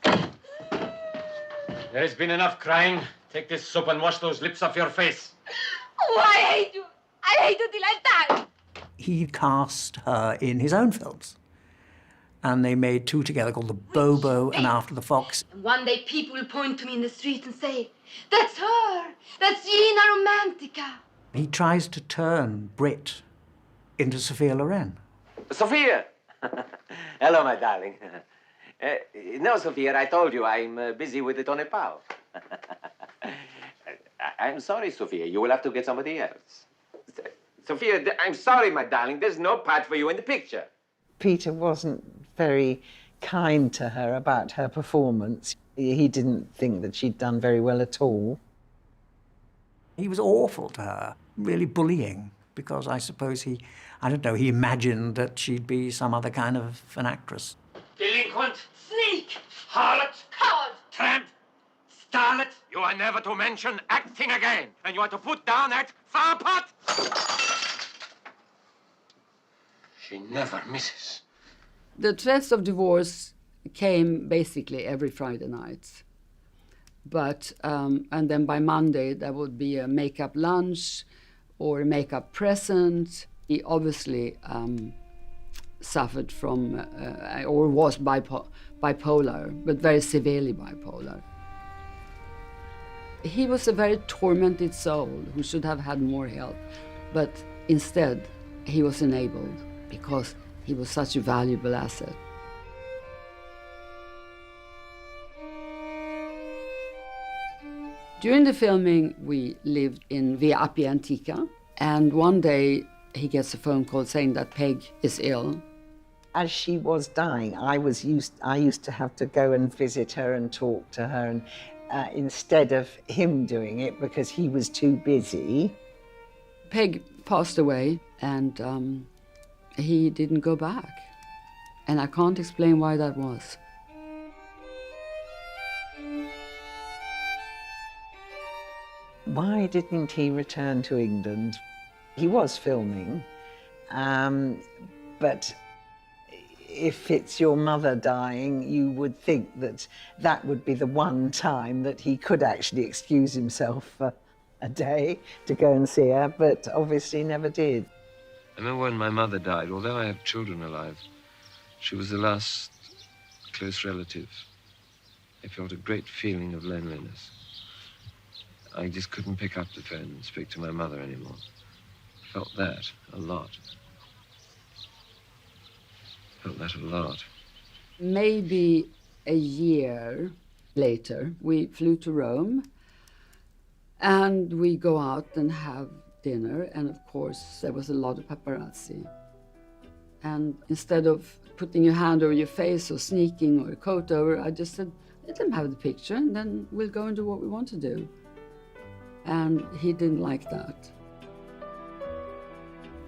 There has been enough crying. Take this soap and wash those lips off your face. Oh, I hate you. I hate you like that. He cast her in his own films. And they made 2 together called The Bobo and After the Fox. And one day people will point to me in the street and say, that's her. That's Gina Romantica. He tries to turn Brit into Sophia Loren. Sophia! Hello, my darling. No, Sophia, I told you I'm busy with the Tonepao. I'm sorry, Sophia. You will have to get somebody else. Sophia, I'm sorry, my darling. There's no part for you in the picture. Peter wasn't very kind to her about her performance. He didn't think that she'd done very well at all. He was awful to her, really bullying, because I suppose he imagined that she'd be some other kind of an actress. Delinquent! Sneak! Harlot! Coward! Tramp! Starlet! You are never to mention acting again, and you are to put down that flower pot! She never misses. The threats of divorce came basically every Friday night. But, and then by Monday, there would be a makeup lunch or a makeup present. He obviously suffered from, or was bipolar, but very severely bipolar. He was a very tormented soul who should have had more help, but instead he was enabled because he was such a valuable asset. During the filming, we lived in Via Appia Antica, and one day he gets a phone call saying that Peg is ill. As she was dying, I used to have to go and visit her and talk to her, and instead of him doing it because he was too busy. Peg passed away, and he didn't go back. And I can't explain why that was. Why didn't he return to England? He was filming, but if it's your mother dying, you would think that that would be the one time that he could actually excuse himself for a day to go and see her, but obviously never did. I remember when my mother died, although I have children alive, she was the last close relative. I felt a great feeling of loneliness. I just couldn't pick up the phone and speak to my mother anymore. Felt that a lot. Felt that a lot. Maybe a year later, we flew to Rome, and we go out and have dinner, and of course there was a lot of paparazzi. And instead of putting your hand over your face or sneaking or a coat over, I just said, let them have the picture and then we'll go and do what we want to do. And he didn't like that.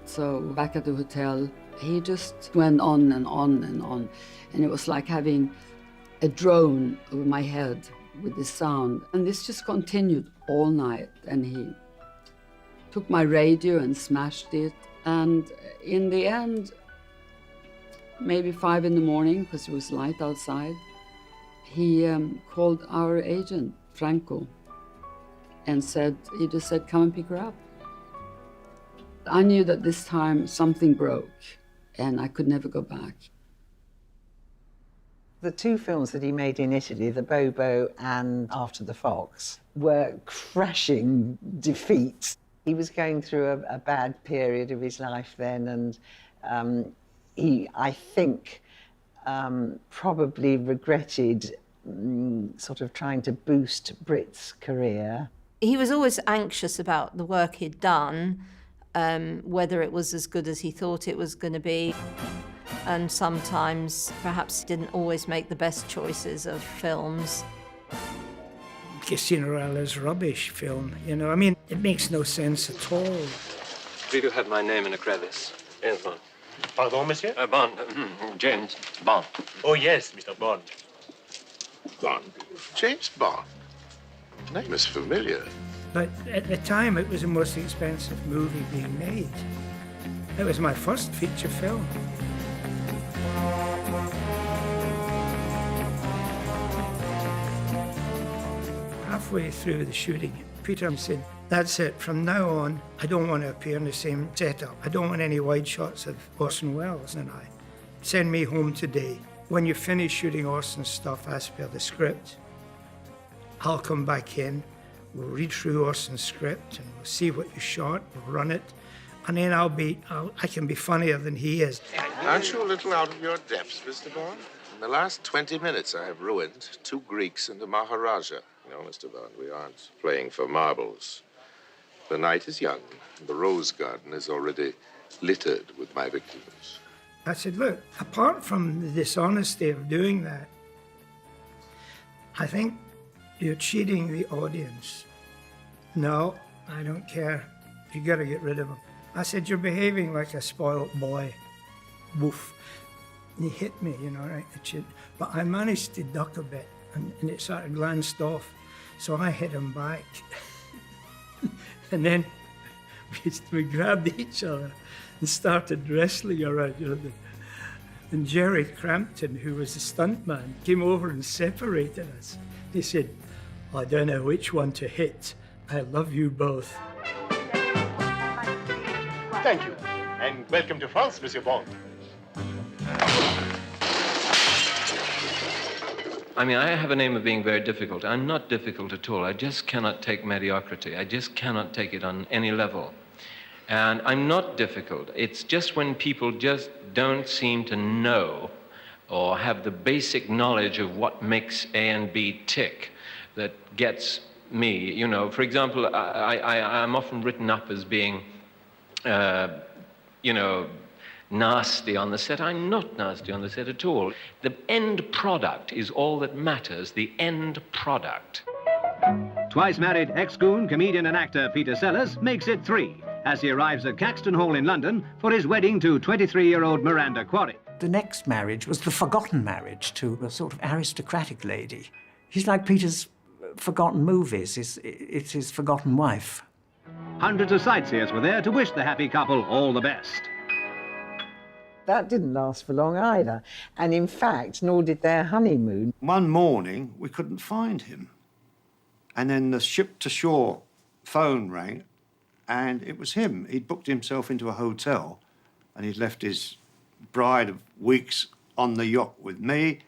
So back at the hotel, he just went on and on and on. And it was like having a drone over my head with the sound. And this just continued all night. And he took my radio and smashed it. And in the end, maybe 5 in the morning, because it was light outside, he called our agent, Franco, and he just said, come and pick her up. I knew that this time something broke, and I could never go back. The 2 films that he made in Italy, The Bobo and After the Fox, were crashing defeats. He was going through a bad period of his life then, and he, I think, probably regretted sort of trying to boost Brit's career. He was always anxious about the work he'd done, whether it was as good as he thought it was going to be. And sometimes perhaps didn't always make the best choices of films. Casino Royale is rubbish film, you know. I mean, it makes no sense at all. We do have my name in a crevice. Yes, Bond. Pardon, monsieur? Bond. James Bond. Oh, yes, Mr. Bond. Bond. James Bond. Name is familiar. But at the time, it was the most expensive movie being made. It was my first feature film. Halfway through the shooting, Peter said, that's it, from now on, I don't want to appear in the same setup. I don't want any wide shots of Orson Welles and I. Send me home today. When you finish shooting Orson's stuff as per the script, I'll come back in, we'll read through Orson's script and we'll see what you shot, we'll run it, and then I can be funnier than he is. Aren't you a little out of your depths, Mr. Bond? In the last 20 minutes, I have ruined 2 Greeks and a Maharaja. No, Mr. Bond, we aren't playing for marbles. The night is young, and the rose garden is already littered with my victims. I said, look, apart from the dishonesty of doing that, I think you're cheating the audience. No, I don't care. You gotta get rid of him. I said, you're behaving like a spoiled boy. Woof. And he hit me, you know, right in the chin. But I managed to duck a bit, and it sort of glanced off. So I hit him back. And then we grabbed each other and started wrestling around. You know, and Jerry Crampton, who was the stuntman, came over and separated us. He said, I don't know which one to hit. I love you both. Thank you, and welcome to France, Monsieur Bond. I mean, I have a name of being very difficult. I'm not difficult at all. I just cannot take mediocrity. I just cannot take it on any level. And I'm not difficult. It's just when people just don't seem to know or have the basic knowledge of what makes A and B tick that gets me. You know, for example, I'm often written up as being, you know, nasty on the set. I'm not nasty on the set at all. The end product is all that matters, the end product. Twice married ex-Goon comedian and actor Peter Sellers makes it 3 as he arrives at Caxton Hall in London for his wedding to 23-year-old Miranda Quarry. The next marriage was the forgotten marriage to a sort of aristocratic lady. He's like Peter's forgotten movies. It's his forgotten wife. Hundreds of sightseers were there to wish the happy couple all the best. That didn't last for long either. And in fact, nor did their honeymoon. One morning, we couldn't find him. And then the ship-to-shore phone rang, and it was him. He'd booked himself into a hotel, and he'd left his bride of weeks on the yacht with me,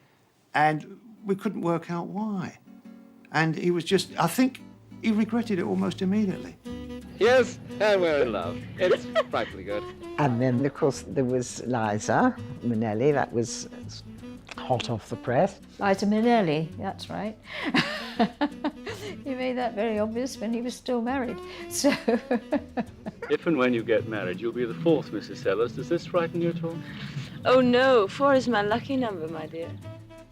and we couldn't work out why. And he was just, I think he regretted it almost immediately. Yes, and we're in love. It's frightfully good. And then, of course, there was Liza Minnelli. That was hot off the press. Liza Minnelli, that's right. He made that very obvious when he was still married. So. If and when you get married, you'll be the 4th Mrs. Sellers. Does this frighten you at all? Oh no, 4 is my lucky number, my dear.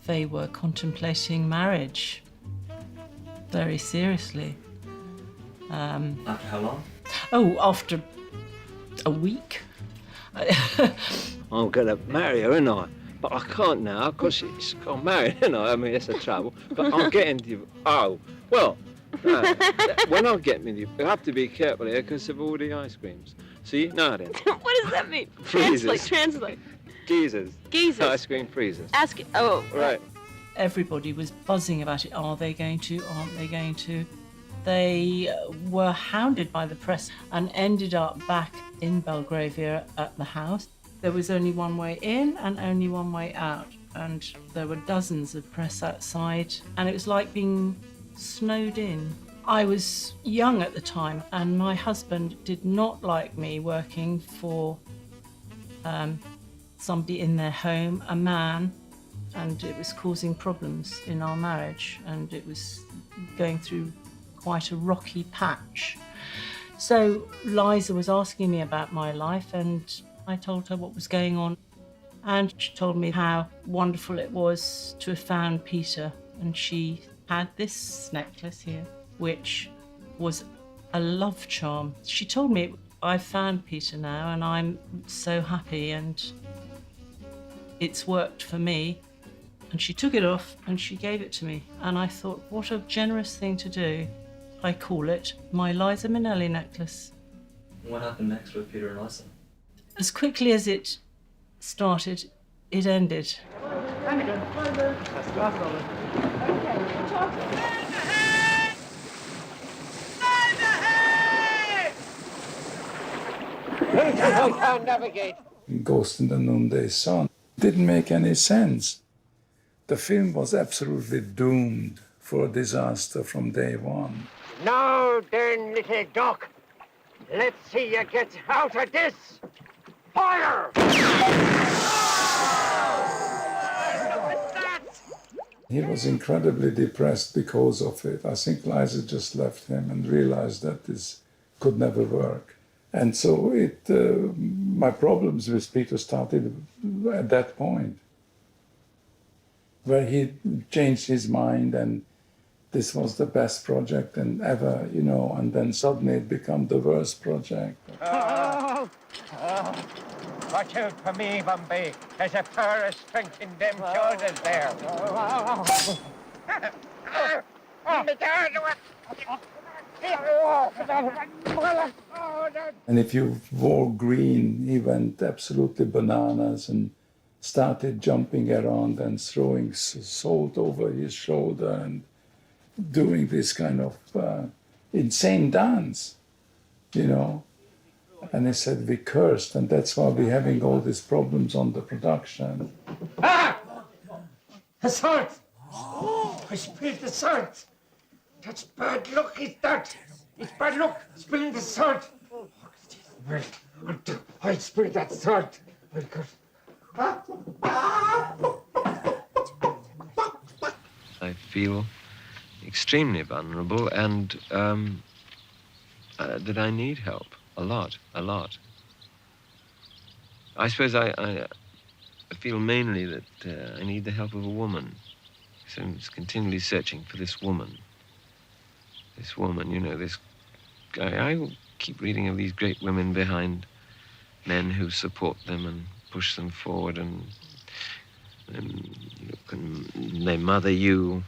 They were contemplating marriage very seriously. After how long? Oh, after a week. I'm going to marry her, ain't I? But I can't now, because she's got married, ain't I? I mean, it's a trouble. But I'm getting to... Oh, well, no, when I get married, you have to be careful here because of all the ice creams. See? No, then. What does that mean? Freezes. Translate. Geezers. Geezers. Ice cream freezers. Oh. Right. Everybody was buzzing about it. Are they going to? Aren't they going to? They were hounded by the press and ended up back in Belgravia at the house. There was only one way in and only one way out, and there were dozens of press outside, and it was like being snowed in. I was young at the time, and my husband did not like me working for somebody in their home, a man, and it was causing problems in our marriage, and it was going through quite a rocky patch. So Liza was asking me about my life, and I told her what was going on, and she told me how wonderful it was to have found Peter, and she had this necklace here, which was a love charm. She told me, I found Peter now and I'm so happy and it's worked for me. And she took it off and she gave it to me. And I thought, what a generous thing to do. I call it my Liza Minnelli necklace. What happened next with Peter and Liza? As quickly as it started, it ended. I can't navigate. Ghost in the Noonday Sun didn't make any sense. The film was absolutely doomed for a disaster from day one. Now then, little duck, let's see you get out of this. Fire! He was incredibly depressed because of it. I think Liza just left him and realized that this could never work. And so my problems with Peter started at that point, where he changed his mind and this was the best project and ever, you know, and then suddenly it became the worst project. Watch out for me, Bombay. There's a power of strength in them shoulders there. And if you wore green, he went absolutely bananas and started jumping around and throwing salt over his shoulder and doing this kind of insane dance, you know. And he said, we cursed, and that's why we're having all these problems on the production. Ah! The sword! Oh, I spilled the sword! That's bad luck, is that? It's bad luck, spilling the sword! Well, I spilled that sword. Very good. I feel extremely vulnerable and that I need help. A lot. I suppose I feel mainly that I need the help of a woman. So I'm just continually searching for this woman. This woman, you know, this guy. I keep reading of these great women behind men who support them and push them forward and they mother you.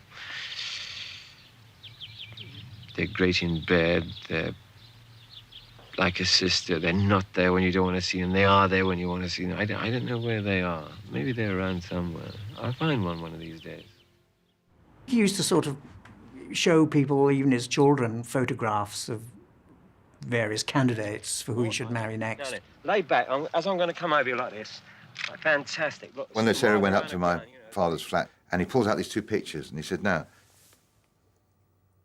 They're great in bed. They're like a sister. They're not there when you don't want to see them. They are there when you want to see them. I don't know where they are. Maybe they're around somewhere. I'll find one of these days. He used to sort of show people, even his children, photographs of various candidates for who he should marry next. Lay back, as I'm going to come over you like this. Fantastic. Look, One day Sarah went up to my father's flat and he pulls out these two pictures and he said, now,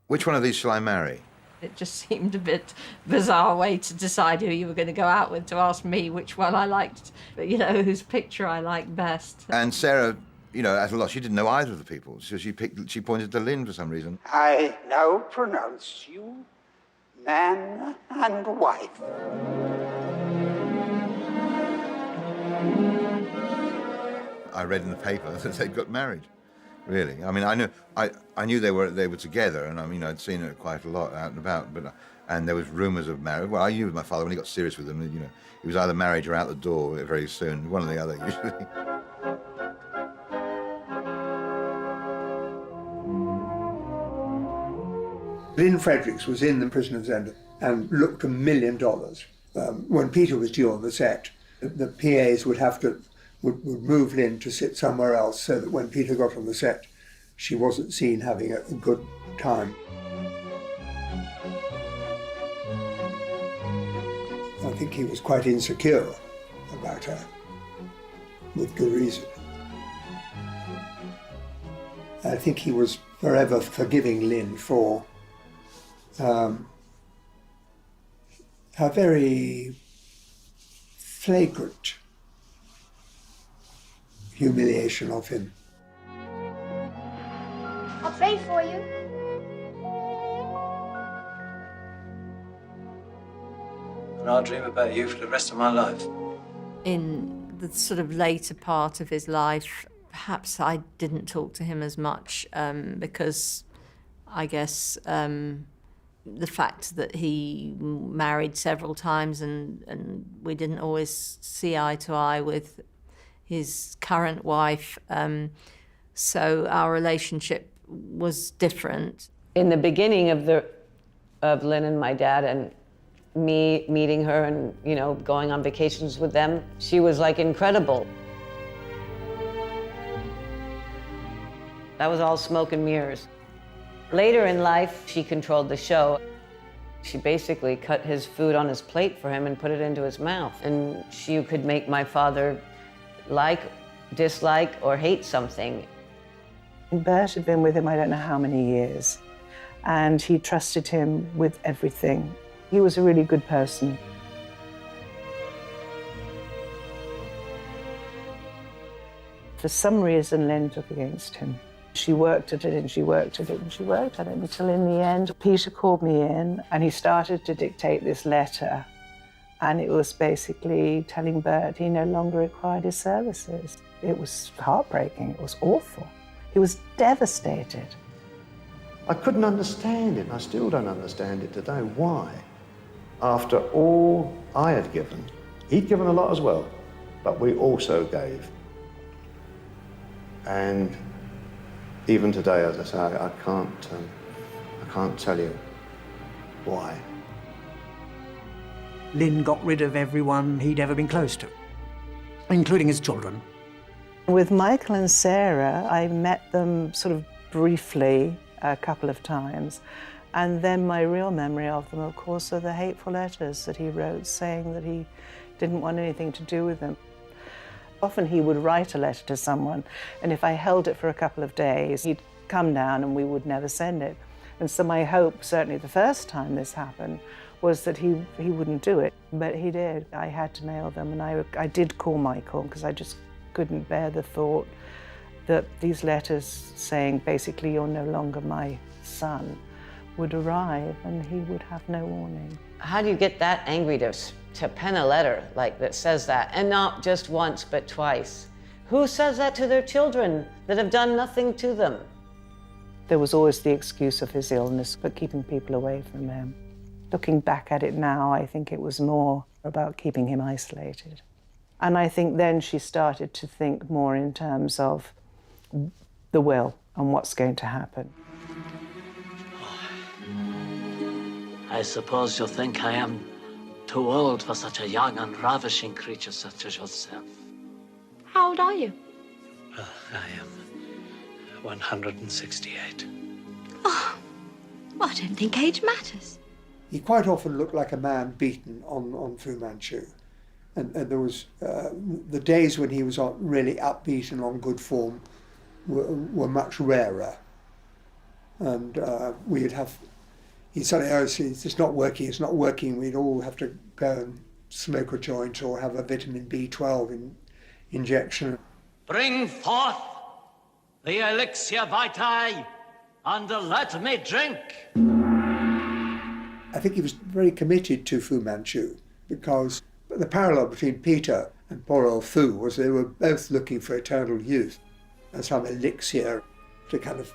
which one of these shall I marry? It just seemed a bit bizarre way to decide who you were going to go out with, to ask me which one I liked, you know, whose picture I liked best. And Sarah, you know, as a lot, she didn't know either of the people, so she pointed to Lynn for some reason. I now pronounce you man and wife. I read in the paper that they'd got married. Really, I mean, I knew they were together, and I mean, I'd seen it quite a lot out and about. But and there was rumours of marriage. Well, I knew my father when he got serious with them. You know, he was either married or out the door very soon, one or the other usually. Lynn Fredericks was in The Prisoner's End and looked $1 million. When Peter was due on the set, the PAs would have to would move Lynn to sit somewhere else so that when Peter got on the set, she wasn't seen having a good time. I think he was quite insecure about her, with good reason. I think he was forever forgiving Lynn for her very flagrant humiliation of him. I'll play for you. And I'll dream about you for the rest of my life. In the sort of later part of his life, perhaps I didn't talk to him as much because I guess the fact that he married several times and we didn't always see eye to eye with his current wife. So our relationship was different. In the beginning of Lynn and my dad and me meeting her and, you know, going on vacations with them, she was like incredible. That was all smoke and mirrors. Later in life, she controlled the show. She basically cut his food on his plate for him and put it into his mouth. And she could make my father like, dislike, or hate something. Bert had been with him I don't know how many years, and he trusted him with everything. He was a really good person. For some reason, Lynn took against him. She worked at it and she worked at it and she worked at it until in the end, Peter called me in and he started to dictate this letter. And it was basically telling Bert he no longer required his services. It was heartbreaking, it was awful. He was devastated. I couldn't understand it, and I still don't understand it today. Why? After all I had given, he'd given a lot as well, but we also gave. And even today, as I say, I can't tell you why. Lynn got rid of everyone he'd ever been close to, including his children. With Michael and Sarah, I met them sort of briefly a couple of times. And then my real memory of them, of course, are the hateful letters that he wrote saying that he didn't want anything to do with them. Often he would write a letter to someone, and if I held it for a couple of days, he'd come down and we would never send it. And so my hope, certainly the first time this happened, was that he wouldn't do it, but he did. I had to mail them, and I did call Michael because I just couldn't bear the thought that these letters saying basically you're no longer my son would arrive and he would have no warning. How do you get that angry to pen a letter like that says that, and not just once but twice? Who says that to their children that have done nothing to them? There was always the excuse of his illness, but keeping people away from him. Looking back at it now, I think it was more about keeping him isolated. And I think then she started to think more in terms of the will and what's going to happen. I suppose you think I am too old for such a young and ravishing creature such as yourself. How old are you? I am 168. Oh, well, I don't think age matters. He quite often looked like a man beaten on Fu Manchu. And there was the days when he was really upbeat and on good form were much rarer. And he'd say, oh, it's not working, we'd all have to go and smoke a joint or have a vitamin B12 injection. Bring forth the elixir vitae and let me drink. I think he was very committed to Fu Manchu because the parallel between Peter and poor old Fu was they were both looking for eternal youth and some elixir to kind of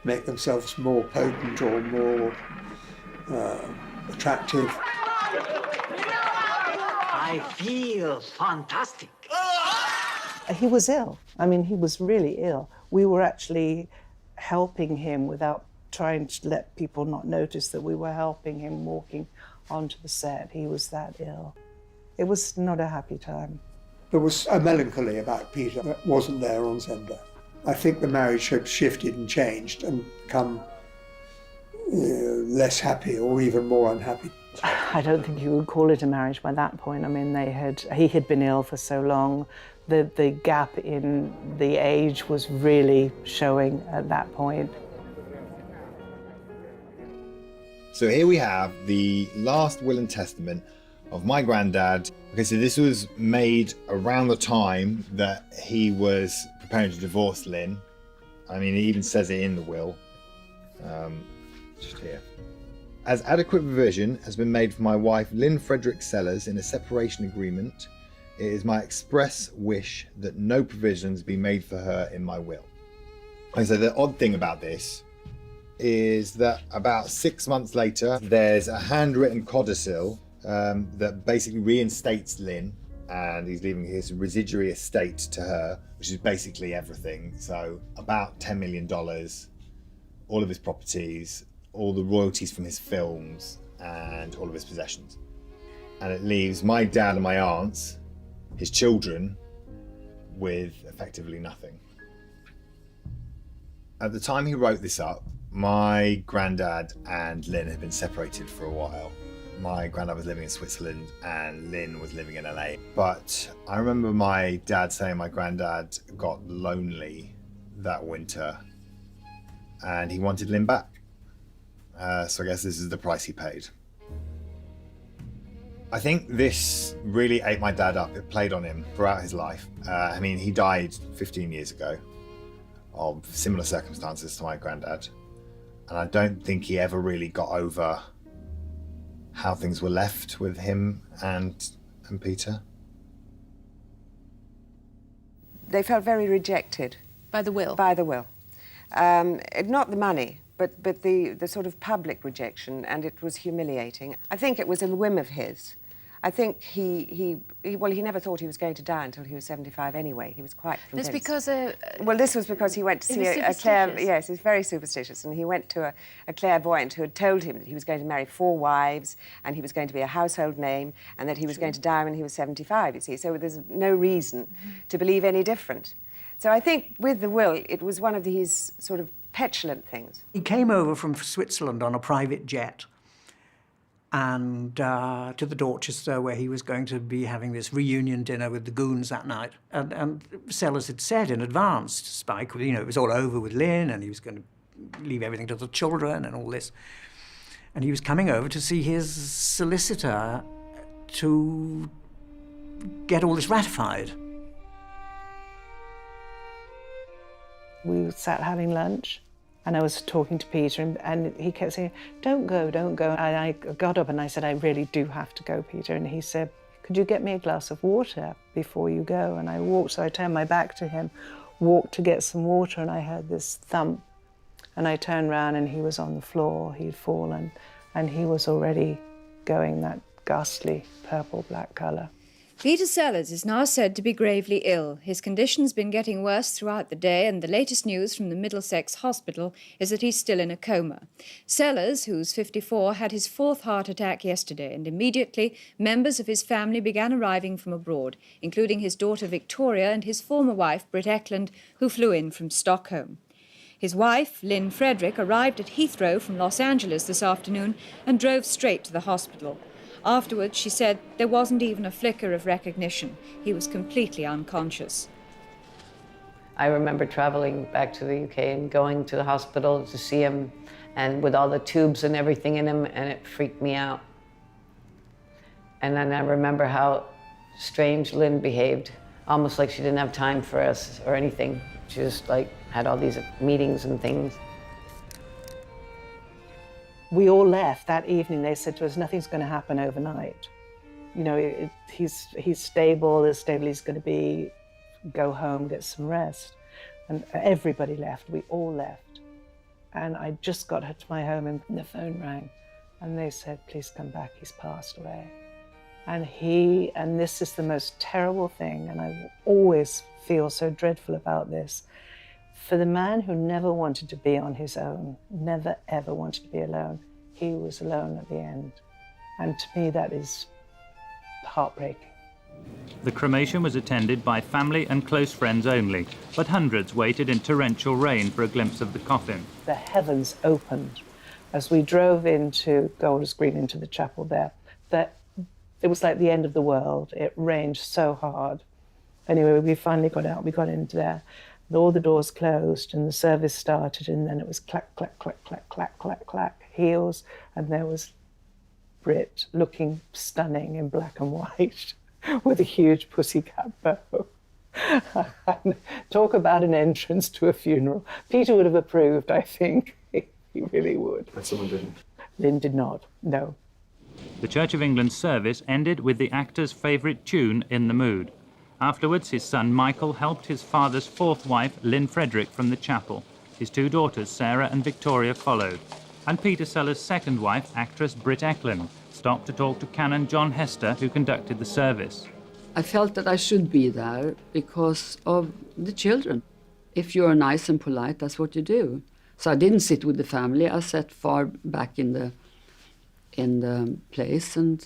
make themselves more potent or more attractive. I feel fantastic. He was ill. I mean, he was really ill. We were actually helping him without trying to let people not notice that we were helping him walking onto the set. He was that ill. It was not a happy time. There was a melancholy about Peter that wasn't there on Zenda. I think the marriage had shifted and changed and become less happy or even more unhappy. I don't think you would call it a marriage by that point. I mean, he had been ill for so long. The gap in the age was really showing at that point. So here we have the last will and testament of my granddad. Okay, so this was made around the time that he was preparing to divorce Lynn. I mean, he even says it in the will. Just here. As adequate provision has been made for my wife, Lynn Frederick Sellers, in a separation agreement, it is my express wish that no provisions be made for her in my will. And so the odd thing about this is that about 6 months later, there's a handwritten codicil that basically reinstates Lynn, and he's leaving his residuary estate to her, which is basically everything. So about $10 million, all of his properties, all the royalties from his films, and all of his possessions. And it leaves my dad and my aunts, his children, with effectively nothing. At the time he wrote this up, my granddad and Lynn had been separated for a while. My granddad was living in Switzerland and Lynn was living in LA. But I remember my dad saying my granddad got lonely that winter and he wanted Lynn back. So I guess this is the price he paid. I think this really ate my dad up. It played on him throughout his life. I mean, he died 15 years ago of similar circumstances to my granddad. And I don't think he ever really got over how things were left with him and Peter. They felt very rejected. By the will? By the will. Not the money, but the sort of public rejection, and it was humiliating. I think it was a whim of his. I think he never thought he was going to die until he was 75 anyway. He was quite convinced. That's because... well, this was because he went to see a clairvoyant. Yes, he's very superstitious, and he went to a clairvoyant who had told him that he was going to marry 4 wives, and he was going to be a household name, and that he was going to die when he was 75, you see. So there's no reason to believe any different. So I think with the will, it was one of these sort of petulant things. He came over from Switzerland on a private jet and to the Dorchester, where he was going to be having this reunion dinner with the Goons that night. And Sellers had said in advance to Spike, you know, it was all over with Lynn and he was going to leave everything to the children and all this. And he was coming over to see his solicitor to get all this ratified. We sat having lunch, and I was talking to Peter, and he kept saying, don't go, don't go. And I got up and I said, I really do have to go, Peter. And he said, could you get me a glass of water before you go? And I walked, so I turned my back to him, walked to get some water, and I heard this thump. And I turned round and he was on the floor, he'd fallen, and he was already going that ghastly purple-black colour. Peter Sellers is now said to be gravely ill. His condition's been getting worse throughout the day, and the latest news from the Middlesex Hospital is that he's still in a coma. Sellers, who's 54, had his 4th heart attack yesterday, and immediately members of his family began arriving from abroad, including his daughter Victoria and his former wife, Britt Eklund, who flew in from Stockholm. His wife, Lynn Frederick, arrived at Heathrow from Los Angeles this afternoon and drove straight to the hospital. Afterwards, she said there wasn't even a flicker of recognition. He was completely unconscious. I remember traveling back to the UK and going to the hospital to see him, and with all the tubes and everything in him, and it freaked me out. And then I remember how strange Lynn behaved, almost like she didn't have time for us or anything. She just like had all these meetings and things. We all left that evening. They said to us, nothing's going to happen overnight. You know, he's stable, as stable as he's going to be. Go home, get some rest. And everybody left. We all left. And I just got to my home and the phone rang. And they said, please come back, he's passed away. And this is the most terrible thing, and I always feel so dreadful about this. For the man who never wanted to be on his own, never ever wanted to be alone, he was alone at the end. And to me, that is heartbreaking. The cremation was attended by family and close friends only, but hundreds waited in torrential rain for a glimpse of the coffin. The heavens opened as we drove into Golders Green, into the chapel there. It was like the end of the world. It rained so hard. Anyway, we finally got out. We got into there. And all the doors closed and the service started, and then it was clack, clack, clack, clack, clack, clack, clack, heels, and there was Brit looking stunning in black and white with a huge pussycat bow. Talk about an entrance to a funeral. Peter would have approved, I think. He really would. But someone didn't. Lynn did not, no. The Church of England's service ended with the actor's favourite tune, In the Mood. Afterwards, his son Michael helped his father's fourth wife, Lynn Frederick, from the chapel. His two daughters, Sarah and Victoria, followed. And Peter Sellers' second wife, actress Britt Eklund, stopped to talk to Canon John Hester, who conducted the service. I felt that I should be there because of the children. If you're nice and polite, that's what you do. So I didn't sit with the family. I sat far back in the place and,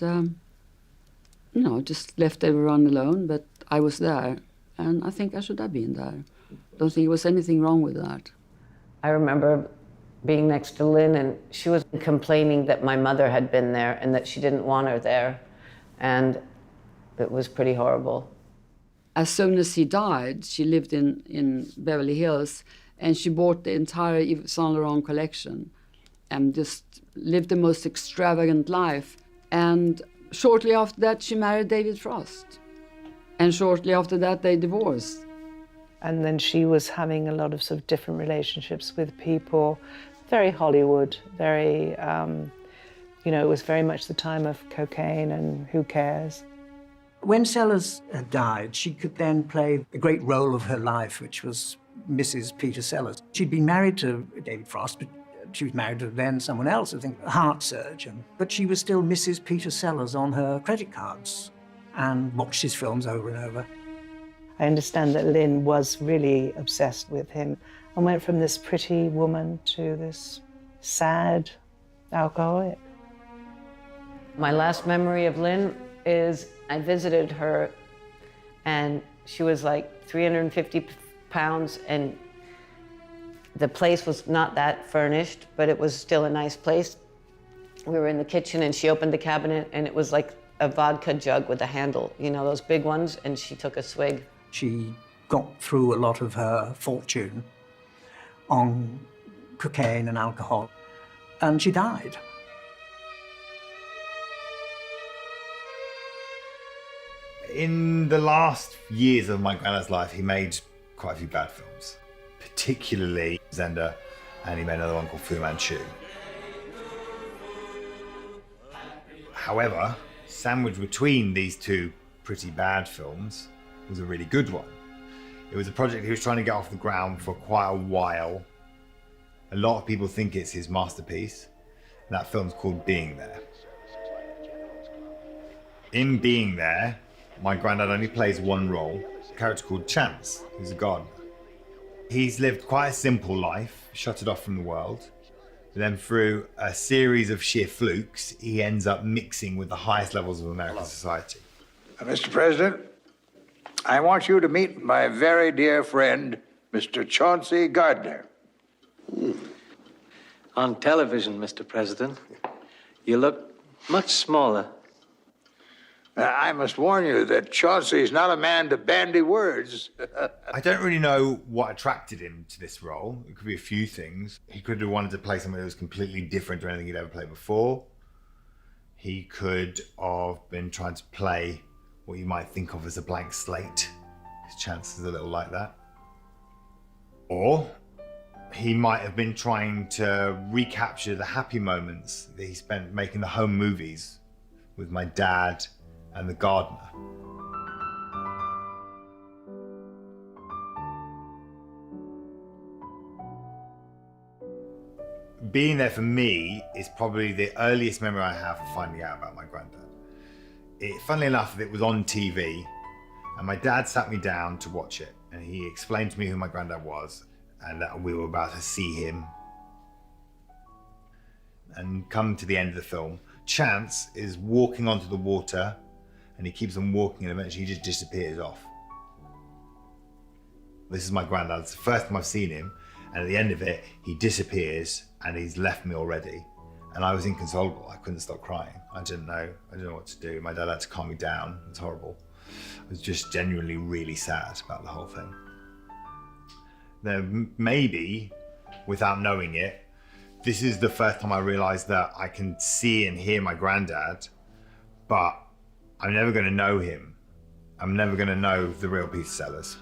just left everyone alone. But I was there, and I think I should have been there. Don't think there was anything wrong with that. I remember being next to Lynn, and she was complaining that my mother had been there and that she didn't want her there. And it was pretty horrible. As soon as he died, she lived in Beverly Hills, and she bought the entire Yves Saint Laurent collection and just lived the most extravagant life. And shortly after that, she married David Frost. And shortly after that, they divorced. And then she was having a lot of sort of different relationships with people, very Hollywood, very, it was very much the time of cocaine and who cares. When Sellers had died, she could then play the great role of her life, which was Mrs. Peter Sellers. She'd been married to David Frost, but she was married to then someone else, I think, a heart surgeon. But she was still Mrs. Peter Sellers on her credit cards and watched his films over and over. I understand that Lynn was really obsessed with him and went from this pretty woman to this sad alcoholic. My last memory of Lynn is I visited her, and she was like 350 pounds, and the place was not that furnished, but it was still a nice place. We were in the kitchen, and she opened the cabinet, and it was like a vodka jug with a handle, those big ones, and she took a swig. She got through a lot of her fortune on cocaine and alcohol, and she died. In the last years of my granddad's life, he made quite a few bad films, particularly Zenda, and he made another one called Fu Manchu. However, sandwiched between these two pretty bad films was a really good one. It was a project he was trying to get off the ground for quite a while. A lot of people think it's his masterpiece. And that film's called Being There. In Being There, my granddad only plays one role, a character called Chance, who's a gardener. He's lived quite a simple life, shut it off from the world. But then through a series of sheer flukes, he ends up mixing with the highest levels of American society. Mr. President, I want you to meet my very dear friend, Mr. Chauncey Gardner. On television, Mr. President, you look much smaller. I must warn you that Chauncey's not a man to bandy words. I don't really know what attracted him to this role. It could be a few things. He could have wanted to play something that was completely different to anything he'd ever played before. He could have been trying to play what you might think of as a blank slate. His chance is a little like that. Or he might have been trying to recapture the happy moments that he spent making the home movies with my dad and the gardener. Being There for me is probably the earliest memory I have of finding out about my granddad. Funnily enough, it was on TV, and my dad sat me down to watch it, and he explained to me who my granddad was, and that we were about to see him. And come to the end of the film, Chance is walking onto the water, and he keeps on walking, and eventually he just disappears off. This is my granddad. It's the first time I've seen him, and at the end of it, he disappears, and he's left me already. And I was inconsolable. I couldn't stop crying. I didn't know what to do. My dad had to calm me down. It was horrible. I was just genuinely really sad about the whole thing. Then maybe, without knowing it, this is the first time I realized that I can see and hear my granddad, but I'm never going to know him. I'm never going to know the real Peter Sellers.